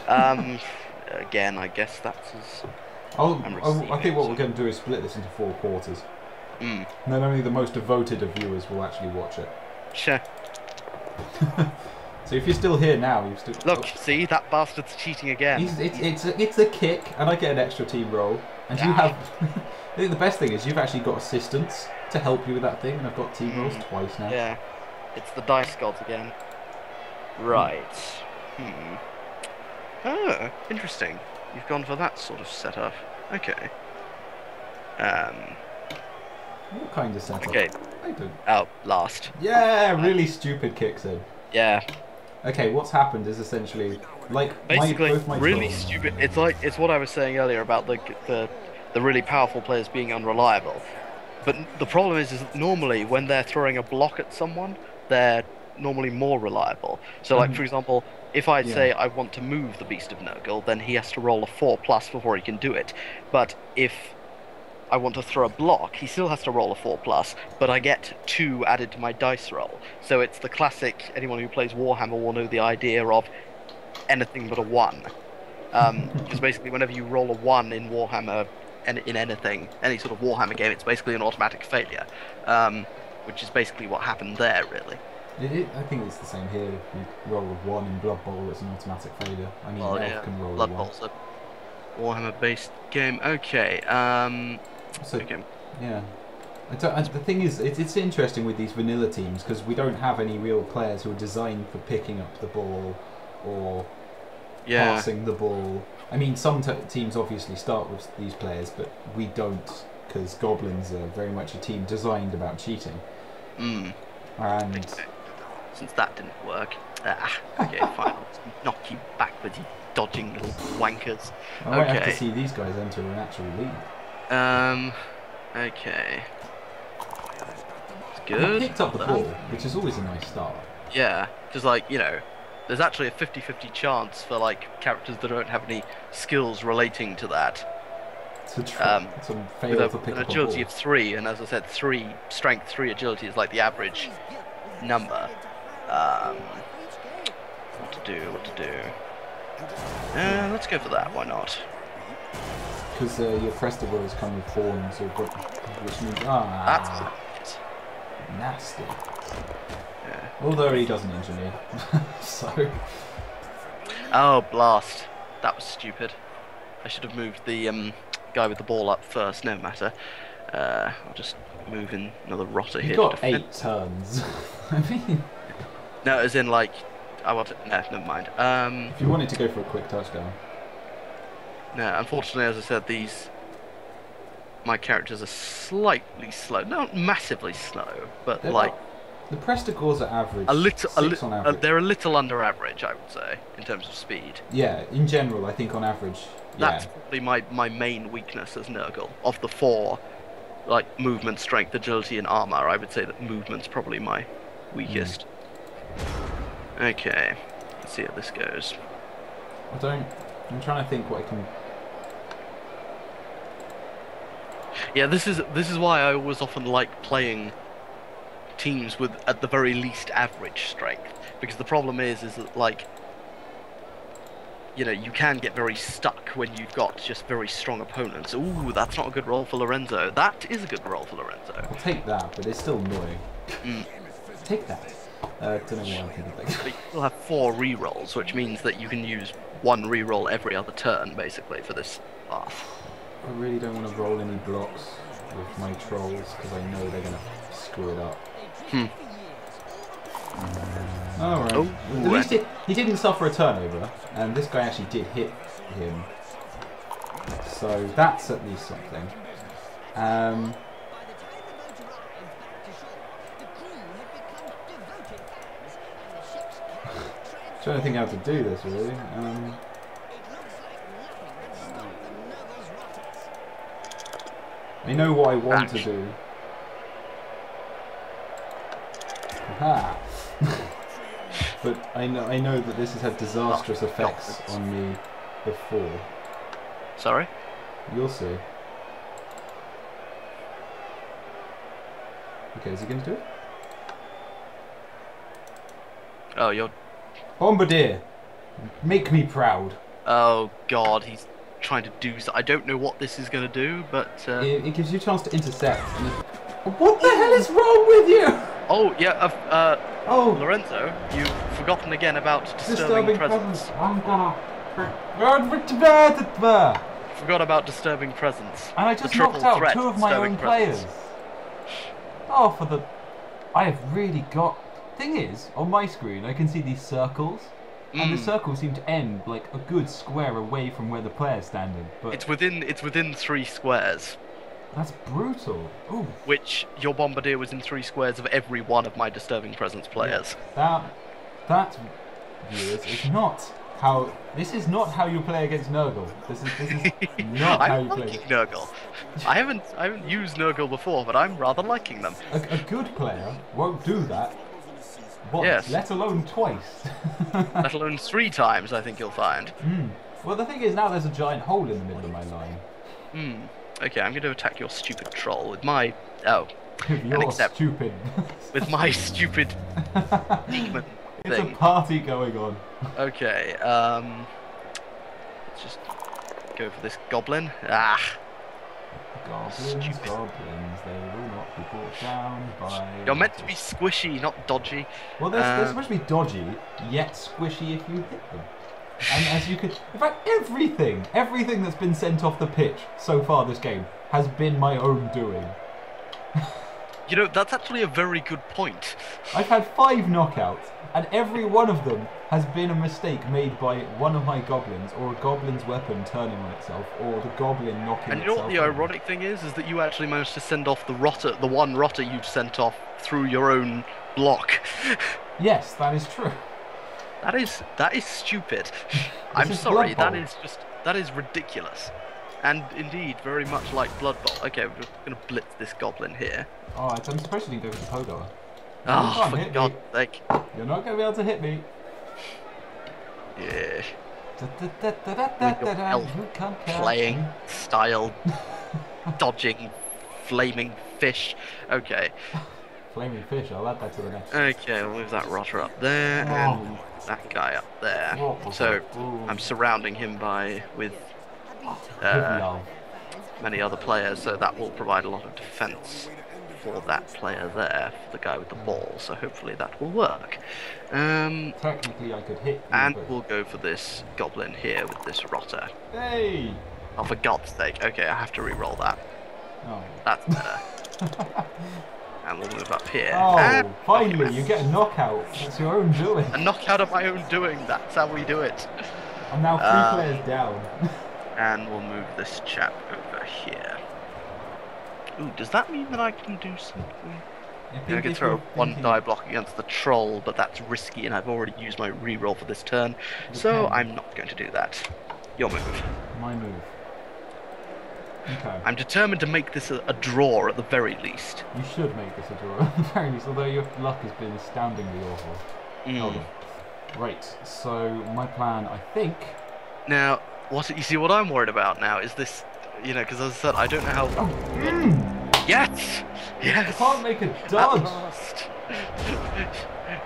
Again, I guess that's as. I think what we're going to do is split this into 4 quarters. Then only the most devoted of viewers will actually watch it. Sure. So if you're still here now, you still look. See, that bastard's cheating again. It's a kick, and I get an extra team roll. And you have. I think the best thing is you've actually got assistants to help you with that thing, and I've got team rolls twice now. Yeah, it's the dice gods again. Right. Oh, interesting. You've gone for that sort of setup. Okay. What kind of setup? Okay. I don't. Oh, last. Yeah, really stupid kicks in. Yeah. Okay, what's happened is essentially like basically both my really trolls. stupid. It's what I was saying earlier about the really powerful players being unreliable. But the problem is that normally when they're throwing a block at someone, they're normally more reliable. So like for example, if I say I want to move the Beast of Nurgle, then he has to roll a 4+ before he can do it. But if I want to throw a block, he still has to roll a 4+, but I get 2 added to my dice roll. So it's the classic, anyone who plays Warhammer will know the idea of anything but a 1. Because basically whenever you roll a 1 in Warhammer, in anything, any sort of Warhammer game, it's basically an automatic failure. Which is basically what happened there, really. I think it's the same here. If you roll a 1 in Blood Bowl, it's an automatic failure. I mean, Elf can roll Blood a 1. Bowl's a Warhammer-based game. Okay. Okay. Yeah. The thing is, it's interesting with these vanilla teams because we don't have any real players who are designed for picking up the ball or passing the ball. I mean, some teams obviously start with these players, but we don't, because Goblins are very much a team designed about cheating. And since that didn't work, okay, fine. Let's knock you backwards, you dodging little wankers. I might have to see these guys enter an actual lead. Okay. It's good. They picked up the ball, which is always a nice start. Yeah, because like, you know, there's actually a 50-50 chance for like characters that don't have any skills relating to that. To fail to pick an up agility a ball. of 3, and as I said, strength 3 agility is like the average number. What to do? Let's go for that. Why not? Because your festival is coming with horns, which means That's nasty. Yeah. Although he doesn't engineer, so. Oh, blast! That was stupid. I should have moved the guy with the ball up first. No matter. I'll just move in another rotter here. You've got 8 turns. I mean. No, as in like, I want it. No, never mind. If you wanted to go for a quick touchdown. No, unfortunately, as I said, my characters are slightly slow. Not massively slow, but The Prestigors are average. Six on average. They're a little under average, I would say, in terms of speed. Yeah, in general, I think on average. That's probably my main weakness as Nurgle. Of the 4, like movement, strength, agility, and armor, I would say that movement's probably my weakest. Okay, let's see how this goes. I'm trying to think what I can. Yeah, this is why I always often like playing teams with at the very least average strength, because the problem is that like, you know, you can get very stuck when you've got just very strong opponents. Ooh, that's not a good roll for Lorenzo. That is a good roll for Lorenzo. I'll take that, but it's still annoying. Take that. Don't know why I'm thinking like that. But you'll have 4 rerolls, which means that you can use 1 reroll every other turn, basically, for this path. I really don't want to roll any blocks with my trolls, because I know they're going to screw it up. Alright. At least he didn't suffer a turnover, and this guy actually did hit him. So that's at least something. Trying to think how to do this, really. I know what I want to do. Aha! But I know that this has had disastrous effects on me before. Sorry? You'll see. Okay, is he going to do it? Oh, you're... Bombardier! Make me proud. Oh god, he's trying to do so. I don't know what this is going to do, but... It gives you a chance to intercept. And what the hell is wrong with you? Oh, yeah, Lorenzo, you've forgotten again about disturbing presence. I'm gonna... Forgot about disturbing presence. And I just knocked out 2 of my own players. Oh, for the... I have really got... Thing is, on my screen, I can see these circles. And the circles seem to end like a good square away from where the player's standing. But it's within 3 squares. That's brutal. Ooh. Which your Bombardier was in 3 squares of every one of my disturbing presence players. Yeah. That viewers is not how. This is not how you play against Nurgle. This is not how you play against Nurgle. I haven't used Nurgle before, but I'm rather liking them. A good player won't do that. Once, yes. Let alone twice. Let alone 3 times, I think you'll find. Well, the thing is, now there's a giant hole in the middle of my line. Okay, I'm going to attack your stupid troll with my... Oh. Stupid. With my stupid demon It's thing. a party going on. Okay, let's just go for this goblin. Ah! Goblins, goblins, they will not be brought down by... You're meant to be squishy, not dodgy. Well, they're supposed to be dodgy, yet squishy if you hit them. And as you could... In fact, everything that's been sent off the pitch so far this game has been my own doing. You know, that's actually a very good point. I've had 5 knockouts, and every one of them has been a mistake made by one of my goblins, or a goblin's weapon turning on itself, or the goblin knocking itself. And you know what the ironic thing is that you actually managed to send off the one rotter you've sent off through your own block. Yes, that is true. That is stupid. I'm sorry, that is ridiculous. And indeed, very much like Blood Bowl. Okay, we're going to blitz this goblin here. Oh, I'm supposed to go for the pogo. Oh, for God's sake. You're not going to be able to hit me. Yeah. Playing style, dodging, flaming fish. Okay. Flaming fish, I'll add that to the next. Okay, we'll move that rotter up there, and that guy up there. So, I'm surrounding him with many other players, so that will provide a lot of defense for that player there, for the guy with the ball, so hopefully that will work. Technically I could hit you, and we'll go for this goblin here with this rotter. Hey! Oh, for God's sake. Okay, I have to re-roll that. Oh. That's better. And we'll move up here. Oh, and finally, you get a knockout. It's your own doing. A knockout of my own doing, that's how we do it. I'm now 3 players down. And we'll move this chap over here. Ooh, does that mean that I can do something? I can throw one die block against the troll, but that's risky, and I've already used my reroll for this turn, so I'm not going to do that. Your move. My move. Okay. I'm determined to make this a draw at the very least. You should make this a draw at the very least, although your luck has been astoundingly awful. Hold on. Right, so my plan, I think... Now, you see what I'm worried about now is this, you know, because as I said, I don't know how... Oh. Yes! Yes! I can't make a dodge! At last.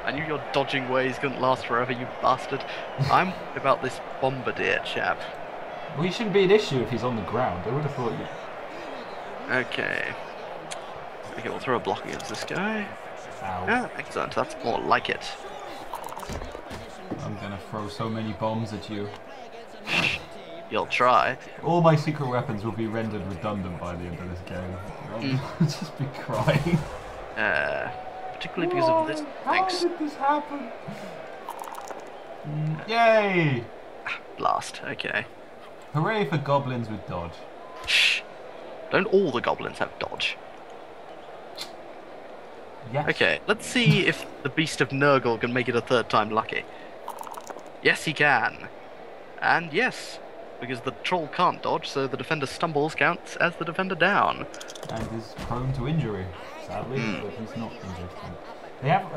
I knew your dodging ways couldn't last forever, you bastard. I'm worried about this bombardier chap. Well, he shouldn't be an issue if he's on the ground. I would have thought you... Okay. Okay, we'll throw a block against this guy. Ow. Ah, excellent, that's more like it. I'm gonna throw so many bombs at you. You'll try. All my secret weapons will be rendered redundant by the end of this game. I'll just be crying. Particularly because of this. Thanks. How did this happen? Yay! Blast, okay. Hooray for goblins with dodge. Shh. Don't all the goblins have dodge? Yes. Okay, let's see if the Beast of Nurgle can make it a third time lucky. Yes, he can. And yes, because the troll can't dodge, so the defender stumbles counts as the defender down. And is prone to injury, sadly, but he's not injured. They have...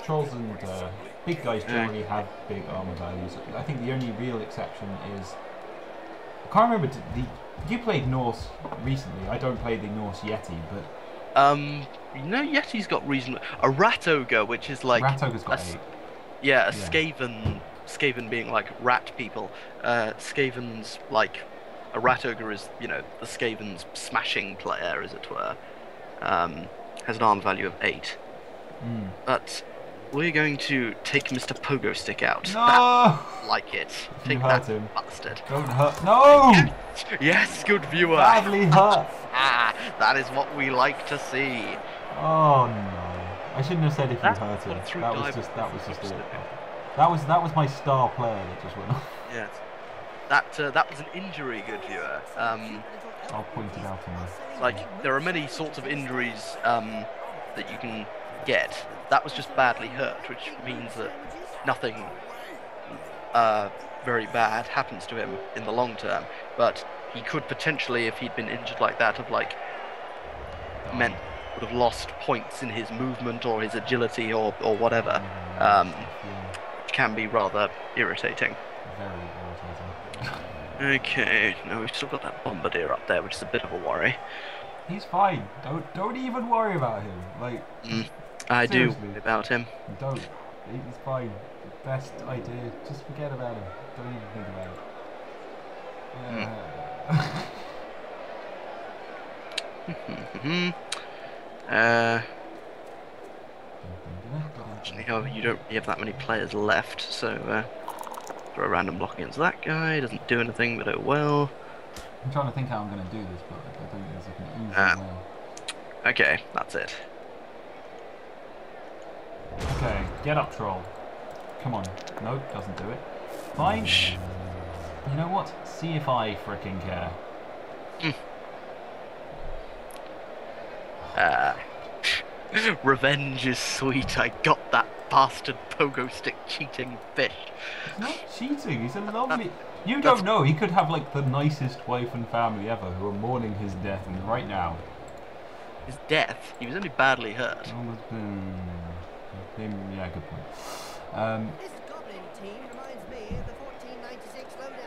trolls and big guys generally have big armor values. I think the only real exception is... I can't remember, you played Norse recently. I don't play the Norse Yeti, but... You know, Yeti's got reason. A rat ogre, which is like... Rat ogre's got 8. Yeah, a Skaven... Skaven being like rat people. Skaven's like... A rat ogre is, you know, the Skaven's smashing player, as it were. Has an armor value of 8. But we're going to take Mr. Pogo Stick out. No! That, like it. Take that, him. bastard. Don't hurt. No! Yes, yes, good viewer. Badly hurt. That is what we like to see. Oh no! I shouldn't have said if you hurt him. That was just it. That was my star player that just went off. Yes. That was an injury, good viewer. I'll point it out on this. Like there are many sorts of injuries that you can get. That was just badly hurt, which means that nothing very bad happens to him in the long term. But he could potentially, if he'd been injured like that, have like would have lost points in his movement or his agility or whatever, which can be rather irritating. Very irritating. Okay, now we've still got that bombardier up there, which is a bit of a worry. He's fine. Don't even worry about him. Like I seriously. do worry about him. Don't. He's fine. Best idea. Just forget about him. Don't even think about it. However, you don't really have that many players left, so throw a random block against that guy. Doesn't do anything, but oh well. I'm trying to think how I'm going to do this, but I don't think there's like an easy way. Okay, that's it. Okay, get up, troll. Come on. Nope, doesn't do it. Fine. Shh. You know what? See if I frickin' care. Revenge is sweet. I got that bastard pogo stick cheating fish. He's not cheating. He's a lovely... You don't know. He could have like the nicest wife and family ever who are mourning his death, and right now... His death? He was only badly hurt. Yeah, good point.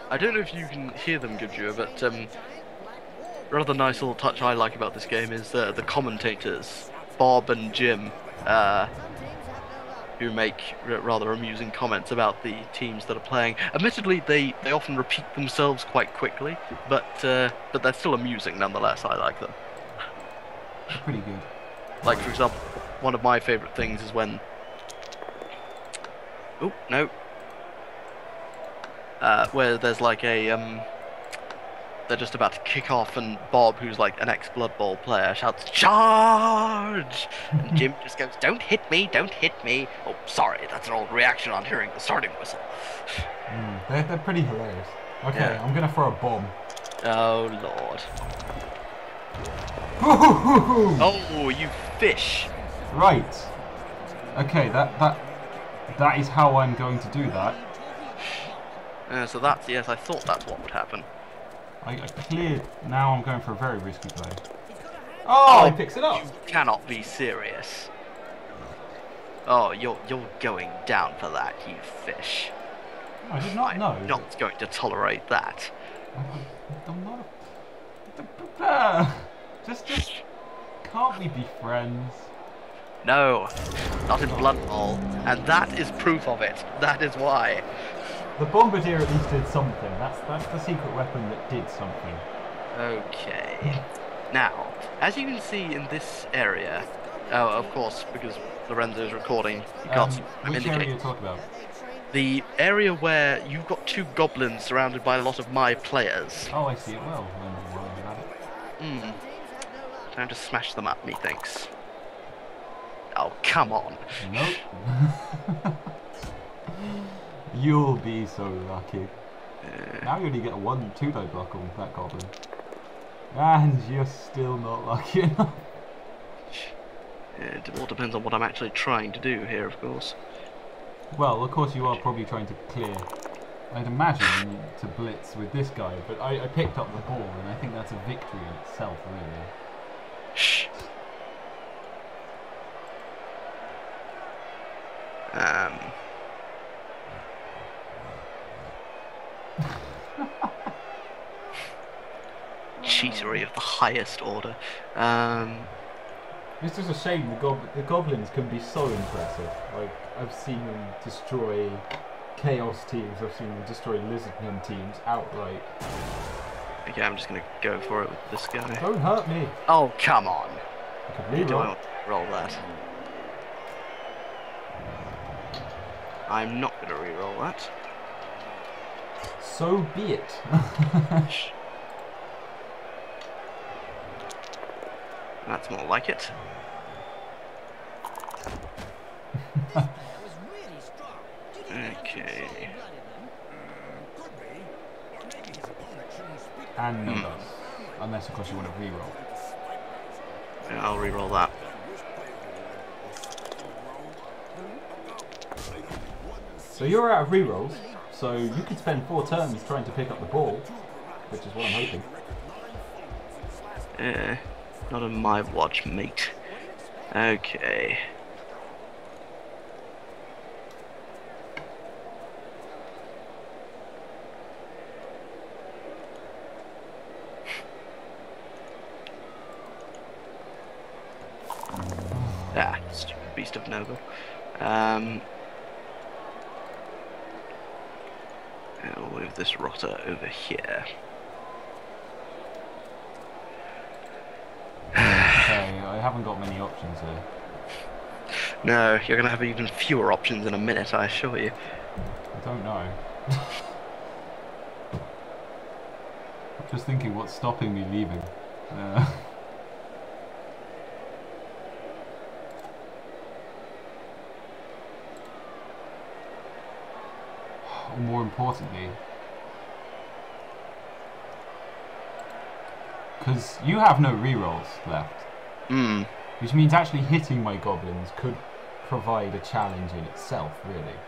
I don't know if you can hear them, good viewer, but rather nice little touch I like about this game is the commentators, Bob and Jim, who make rather amusing comments about the teams that are playing. Admittedly, they often repeat themselves quite quickly, but they're still amusing nonetheless. I like them. They're pretty good. Like, for example, one of my favourite things is when... Oh, no. Where there's like a... They're just about to kick off, and Bob, who's like an ex-Blood Bowl player, shouts, "Charge!" And Jim just goes, "Don't hit me, don't hit me." Oh, sorry, that's an old reaction on hearing the starting whistle. They're pretty hilarious. Okay, Yeah. I'm going to throw a bomb. Oh, Lord. Oh, you fish. Right. Okay, that is how I'm going to do that. So that's, yes, I thought that's what would happen. I cleared. Now I'm going for a very risky play. Oh, he picks it up. You cannot be serious. Oh, you're going down for that, you fish. I did not know. I'm not going to tolerate that. I'm not. Just can't we be friends? No, not in Blood Bowl, and that is proof of it. That is why. The bombardier at least did something. That's the secret weapon that did something. Okay. Now, as you can see in this area, of course, because Lorenzo is recording, you can't see what I'm which indicating. area are you talking about? The area where you've got two goblins surrounded by a lot of my players. Oh, I see it well. Then worry about it. Time to smash them up, methinks. Oh, come on. Nope. You'll be so lucky. Now you only get a 1-2 die block on that goblin. And you're still not lucky enough. It all depends on what I'm actually trying to do here, of course. Well, of course you are probably trying to clear. I'd imagine to blitz with this guy, but I picked up the ball, and I think that's a victory in itself, really. Shh. Cheatery of the highest order. It's just a shame the goblins can be so impressive. Like, I've seen them destroy chaos teams, I've seen them destroy lizardmen teams outright. Okay, I'm just gonna go for it with this guy. Don't hurt me. Oh, come on. I could Do I reroll. want to roll that? I'm not gonna reroll that. So be it. That's more like it. Okay. And no dice. Unless, of course, you want to reroll. Yeah, I'll reroll that. So you're out of rerolls, so you could spend 4 turns trying to pick up the ball, which is what I'm hoping. Not on my watch, mate. Okay. Stupid beast of Nurgle. I'll move this rotter over here. Okay, I haven't got many options here. No, you're gonna have even fewer options in a minute, I assure you. I don't know. I'm just thinking what's stopping me leaving. More importantly, because you have no rerolls left, which means actually hitting my goblins could provide a challenge in itself, really.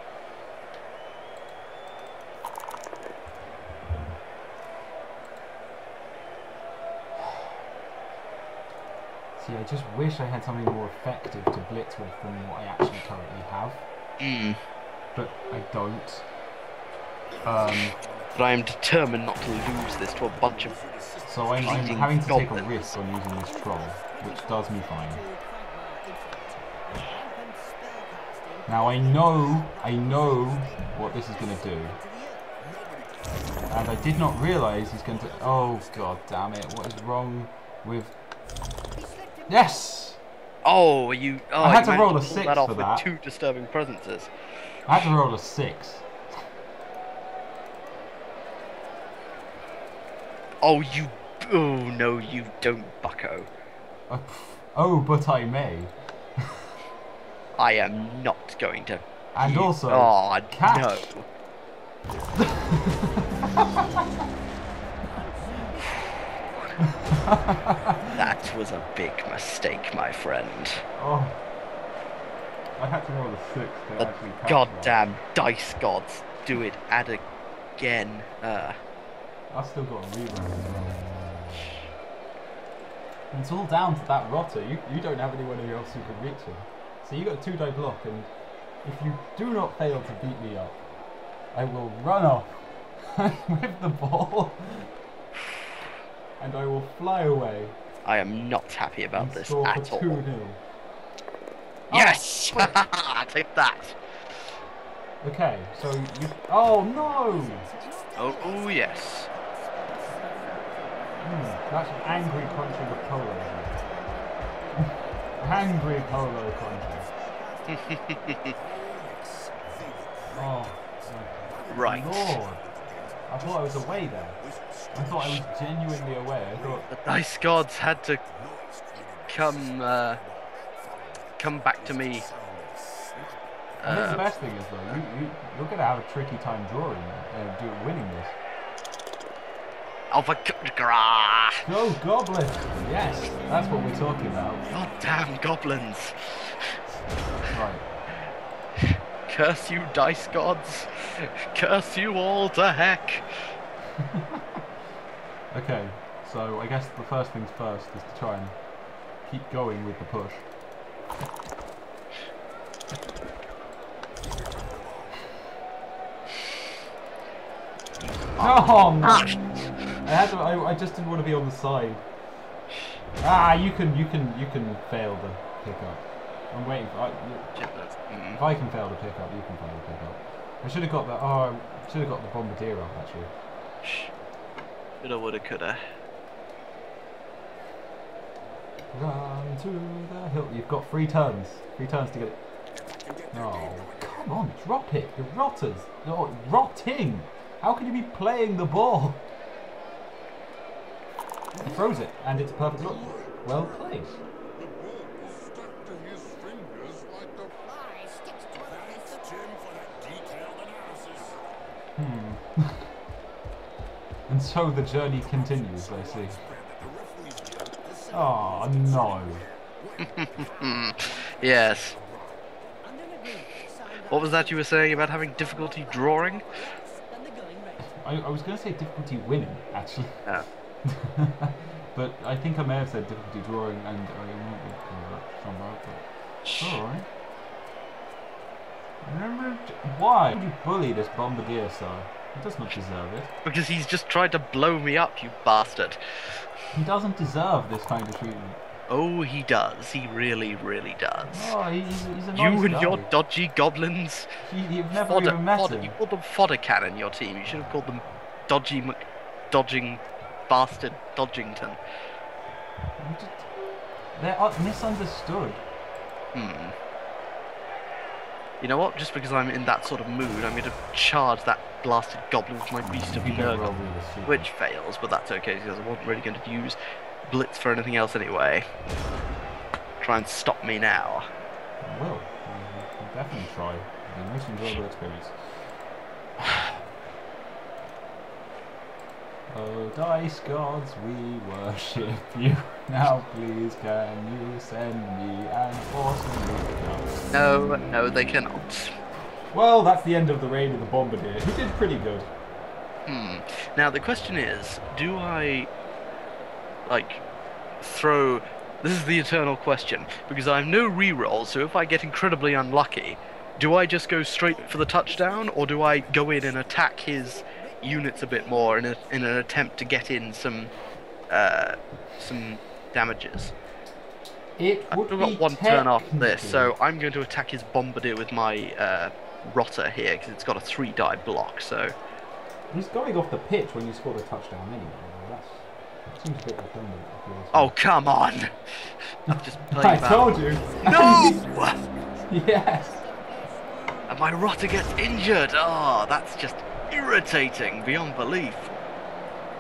See, I just wish I had something more effective to blitz with than what I actually currently have. But I don't. But I am determined not to lose this to a bunch of. So I'm having to take a goblins. risk on using this troll, which does me fine. Now I know what this is going to do. And I did not realise he's going to... Oh, god damn it. What is wrong with... Yes! Oh, you... Oh, I had you to roll a managed 6 that off for with that. 2 disturbing presences. I had to roll a 6. Oh, you... Oh, no, you don't, bucko. Oh, but I may. I am not going to... And also... Oh, catch. no. That was a big mistake, my friend. Oh, I had to roll a 6 to The actually catch goddamn dice gods do it at again. I've still got a reroll as well. And it's all down to that rotter. You don't have anyone else who can reach him. So you got a 2-die block, and if you do not fail to beat me up, I will run off with the ball and I will fly away. I am not happy about this at all. 2-0. Yes! Oh, take that. Okay, so you. Oh no! Oh yes. That's angry crunching of polo. Angry polo crunching. Oh. Right. Lord. I thought I was away there. I thought I was genuinely away. I thought the dice gods had to come back to me. I think the best thing is though, you're gonna have a tricky time drawing, winning this. Oh, for Go Goblin! Yes, that's what we're talking about. Goddamn goblins! Right. Curse you, dice gods! Curse you all to heck! Okay, so I guess the first things first is to try and keep going with the push. Oh man! I just didn't want to be on the side. Ah, you can fail the pickup. I'm waiting for. If I can fail the pickup, you can fail the pickup. I should have got the. Oh, I should have got the bombardier off actually. Shoulda, woulda, coulda. Run to the hill. You've got 3 turns. 3 turns to get it. No, come on, drop it. You're rotters. You're rotting. How can you be playing the ball? He throws it, and it's a perfect look. Well played. And so the journey continues, I see. Oh no. Yes. What was that you were saying about having difficulty drawing? I was going to say difficulty winning, actually. Yeah. But I think I may have said difficulty drawing, and alright. Why would you bully this bombardier, sir? He does not deserve it. Because he's just tried to blow me up, you bastard. He doesn't deserve this kind of treatment. Oh, he does. He really, really does. Oh, he's a nice You and guy. your dodgy goblins. You've never even met him. You called them fodder cannon, your team. You should have called them dodgy dodging bastard Dodgington. They're misunderstood. You know what? Just because I'm in that sort of mood, I'm going to charge that blasted goblin with my beast of Nurgle, which fails, but that's okay because I wasn't really going to use Blitz for anything else anyway. Try and stop me now. I will. I'll definitely try. It'll be a most enjoyable experience. Oh, dice gods, we worship you. Now please can you send me and force me down? No, they cannot. Well, that's the end of the reign of the bombardier. He did pretty good. Now the question is, do I like throw? This is the eternal question, because I have no reroll, so if I get incredibly unlucky, do I just go straight for the touchdown, or do I go in and attack his units a bit more in an attempt to get in some damages? I've got 1 turn after this, so I'm going to attack his bombardier with my rotter here, because it's got a 3-die block, so... He's going off the pitch when you score the touchdown anyway. That seems a bit redundant. Oh, come on! I've just played I told you! No! Yes! And my rotter gets injured! Oh, that's just irritating beyond belief.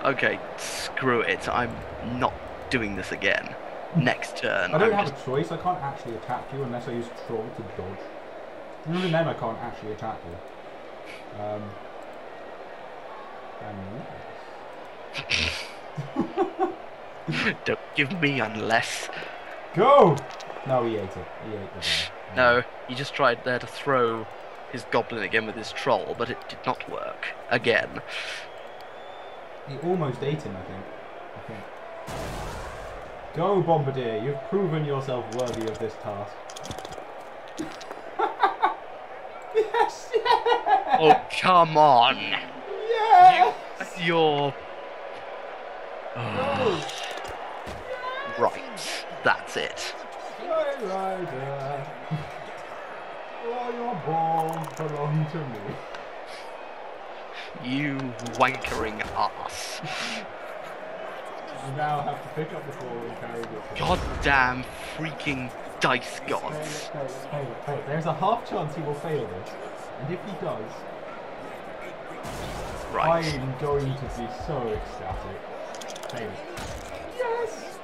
Okay, screw it. I'm not doing this again. Next turn. I don't have a choice. I can't actually attack you unless I use Troll to dodge. And even then I can't actually attack you. Don't give me unless. Go! No, he ate it. He ate the No, he just tried there to throw his goblin again with his troll, but it did not work. Again. He almost ate him, I think. Go, Bombardier! You've proven yourself worthy of this task. Yes! Yeah! Oh, come on! Yes! You're... Go! Right, that's it. Skyrider! All your balls belong to me. You wankering ass. You now have to pick up the ball and carry it. Goddamn freaking dice gods. Fail. There's a half chance he will fail this. And if he does, Right. I'm going to be so ecstatic. Fail. Yes!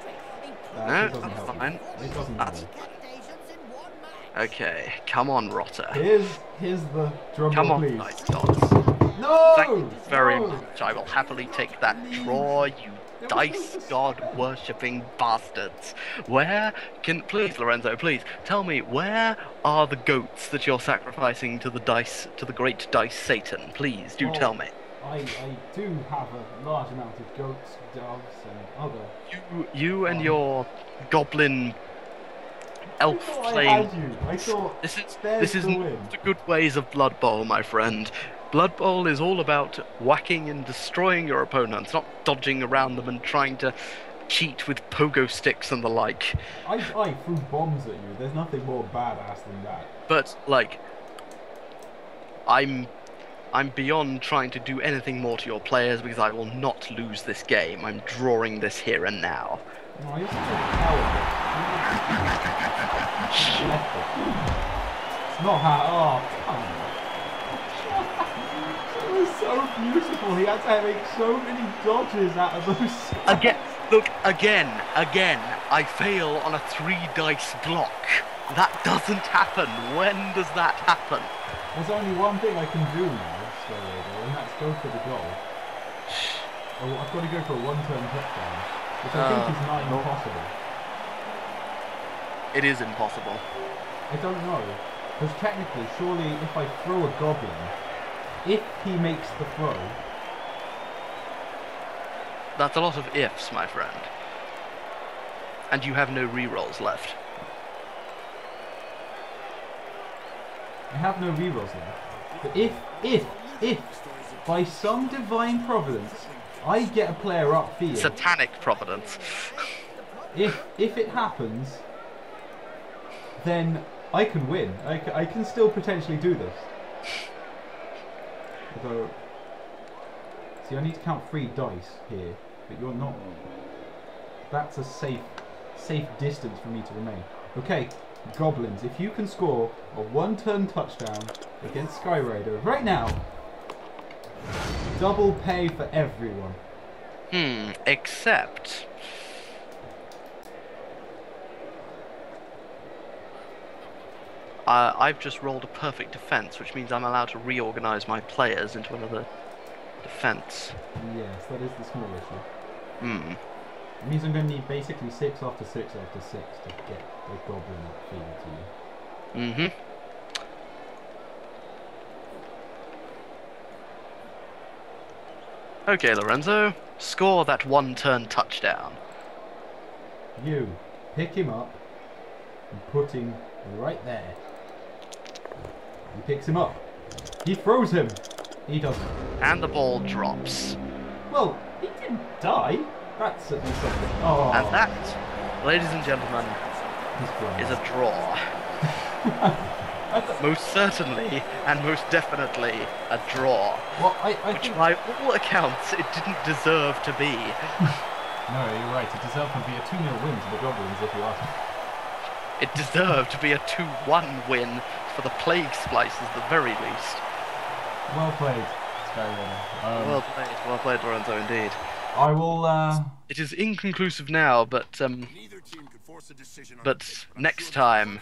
No, it doesn't that's help. fine. It doesn't That's... help. Okay, come on, Rotter. Here's the drum Come roll, on, please. dice gods. No! Thank you very No! much. I will happily take that draw, you dice god worshipping bastards. Where can... Please, Lorenzo, please, tell me, where are the goats that you're sacrificing to the dice, to the great dice Satan? Please, do tell me. I do have a large amount of goats, doves, and other... You and your goblin elf playing... This isn't the good ways of Blood Bowl, my friend. Blood Bowl is all about whacking and destroying your opponents, not dodging around them and trying to cheat with pogo sticks and the like. I threw bombs at you. There's nothing more badass than that. But, like, I'm beyond trying to do anything more to your players because I will not lose this game. I'm drawing this here and now. No, you're such a coward. It's not how... Oh, come on. It was so beautiful. He had to make so many dodges out of those... Again, I fail on a 3-dice block. That doesn't happen. When does that happen? There's only one thing I can do now, Skyrider, and that's go for the goal. Oh, I've got to go for a one-turn touchdown, which I think is not impossible. It is impossible. I don't know, because technically, surely if I throw a goblin, if he makes the throw... That's a lot of ifs, my friend. And you have no rerolls left. I have no rerolls left. But if, by some divine providence, I get a player upfield... Satanic providence. If it happens, then I can win. I can still potentially do this. Although... See, I need to count 3 dice here, but you're not... That's a safe distance for me to remain. Okay, Goblins, if you can score a one-turn touchdown against Skyrider right now, double pay for everyone. Except... I've just rolled a perfect defense, which means I'm allowed to reorganize my players into another defense. Yes, that is the small issue. It means I'm going to need basically 6 after 6 after 6 to get the Goblin upfield to you. Okay, Lorenzo, score that one-turn touchdown. You pick him up and put him right there. He picks him up. He throws him. He doesn't. And the ball drops. Well, he didn't die. That's at least something. Oh. And that, ladies and gentlemen, is a draw. Most certainly and most definitely a draw. Well, which by all accounts it didn't deserve to be. No, you're right. It deserved to be a 2-0 win to the Goblins, if you ask me. It deserved to be a 2-1 win for the Plague Splicers, at the very least. Well played, Skyrider. Well played, Lorenzo, indeed. I will, It is inconclusive now, but next time,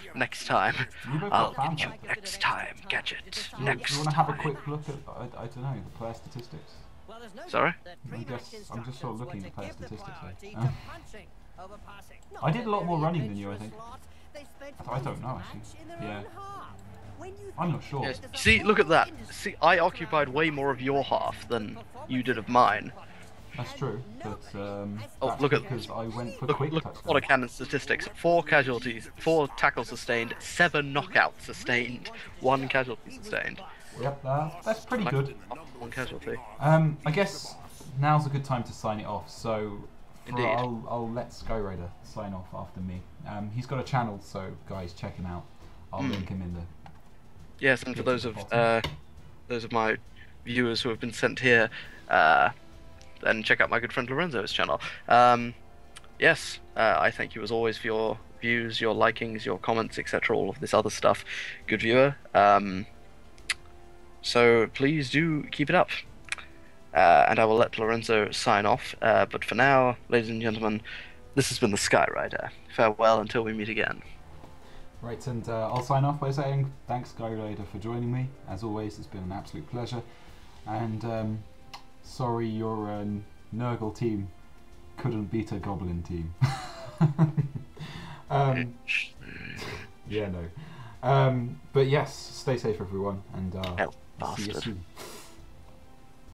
I'll get you next time, Gadget. Do you want to have a quick look at, I don't know, the player statistics? Sorry? I'm just sort of looking at the player statistics here. I did a lot more running than you, I think. I don't know actually. Yeah. I'm not sure. Yes. See, look at that. See, I occupied way more of your half than you did of mine. That's true, but Oh, that's look at because I went for look quick at touchdowns. quarter cannon statistics: 4 casualties, 4 tackles sustained, 7 knockouts sustained, 1 casualty sustained. Yep, that's pretty good. 1 casualty. I guess now's a good time to sign it off. So Indeed. I'll let Skyrider sign off after me. He's got a channel, so guys, check him out. I'll link him in the. Yes, and for those of my viewers who have been sent here, then check out my good friend Lorenzo's channel. Yes, I thank you as always for your views, your likings, your comments, etc. All of this other stuff. Good viewer. So please do keep it up. And I will let Lorenzo sign off. But for now, ladies and gentlemen, this has been the Skyrider. Farewell until we meet again. Right, and I'll sign off by saying thanks, Skyrider, for joining me. As always, it's been an absolute pleasure. And sorry your Nurgle team couldn't beat a Goblin team. Yeah, no. But yes, stay safe, everyone, and see you soon.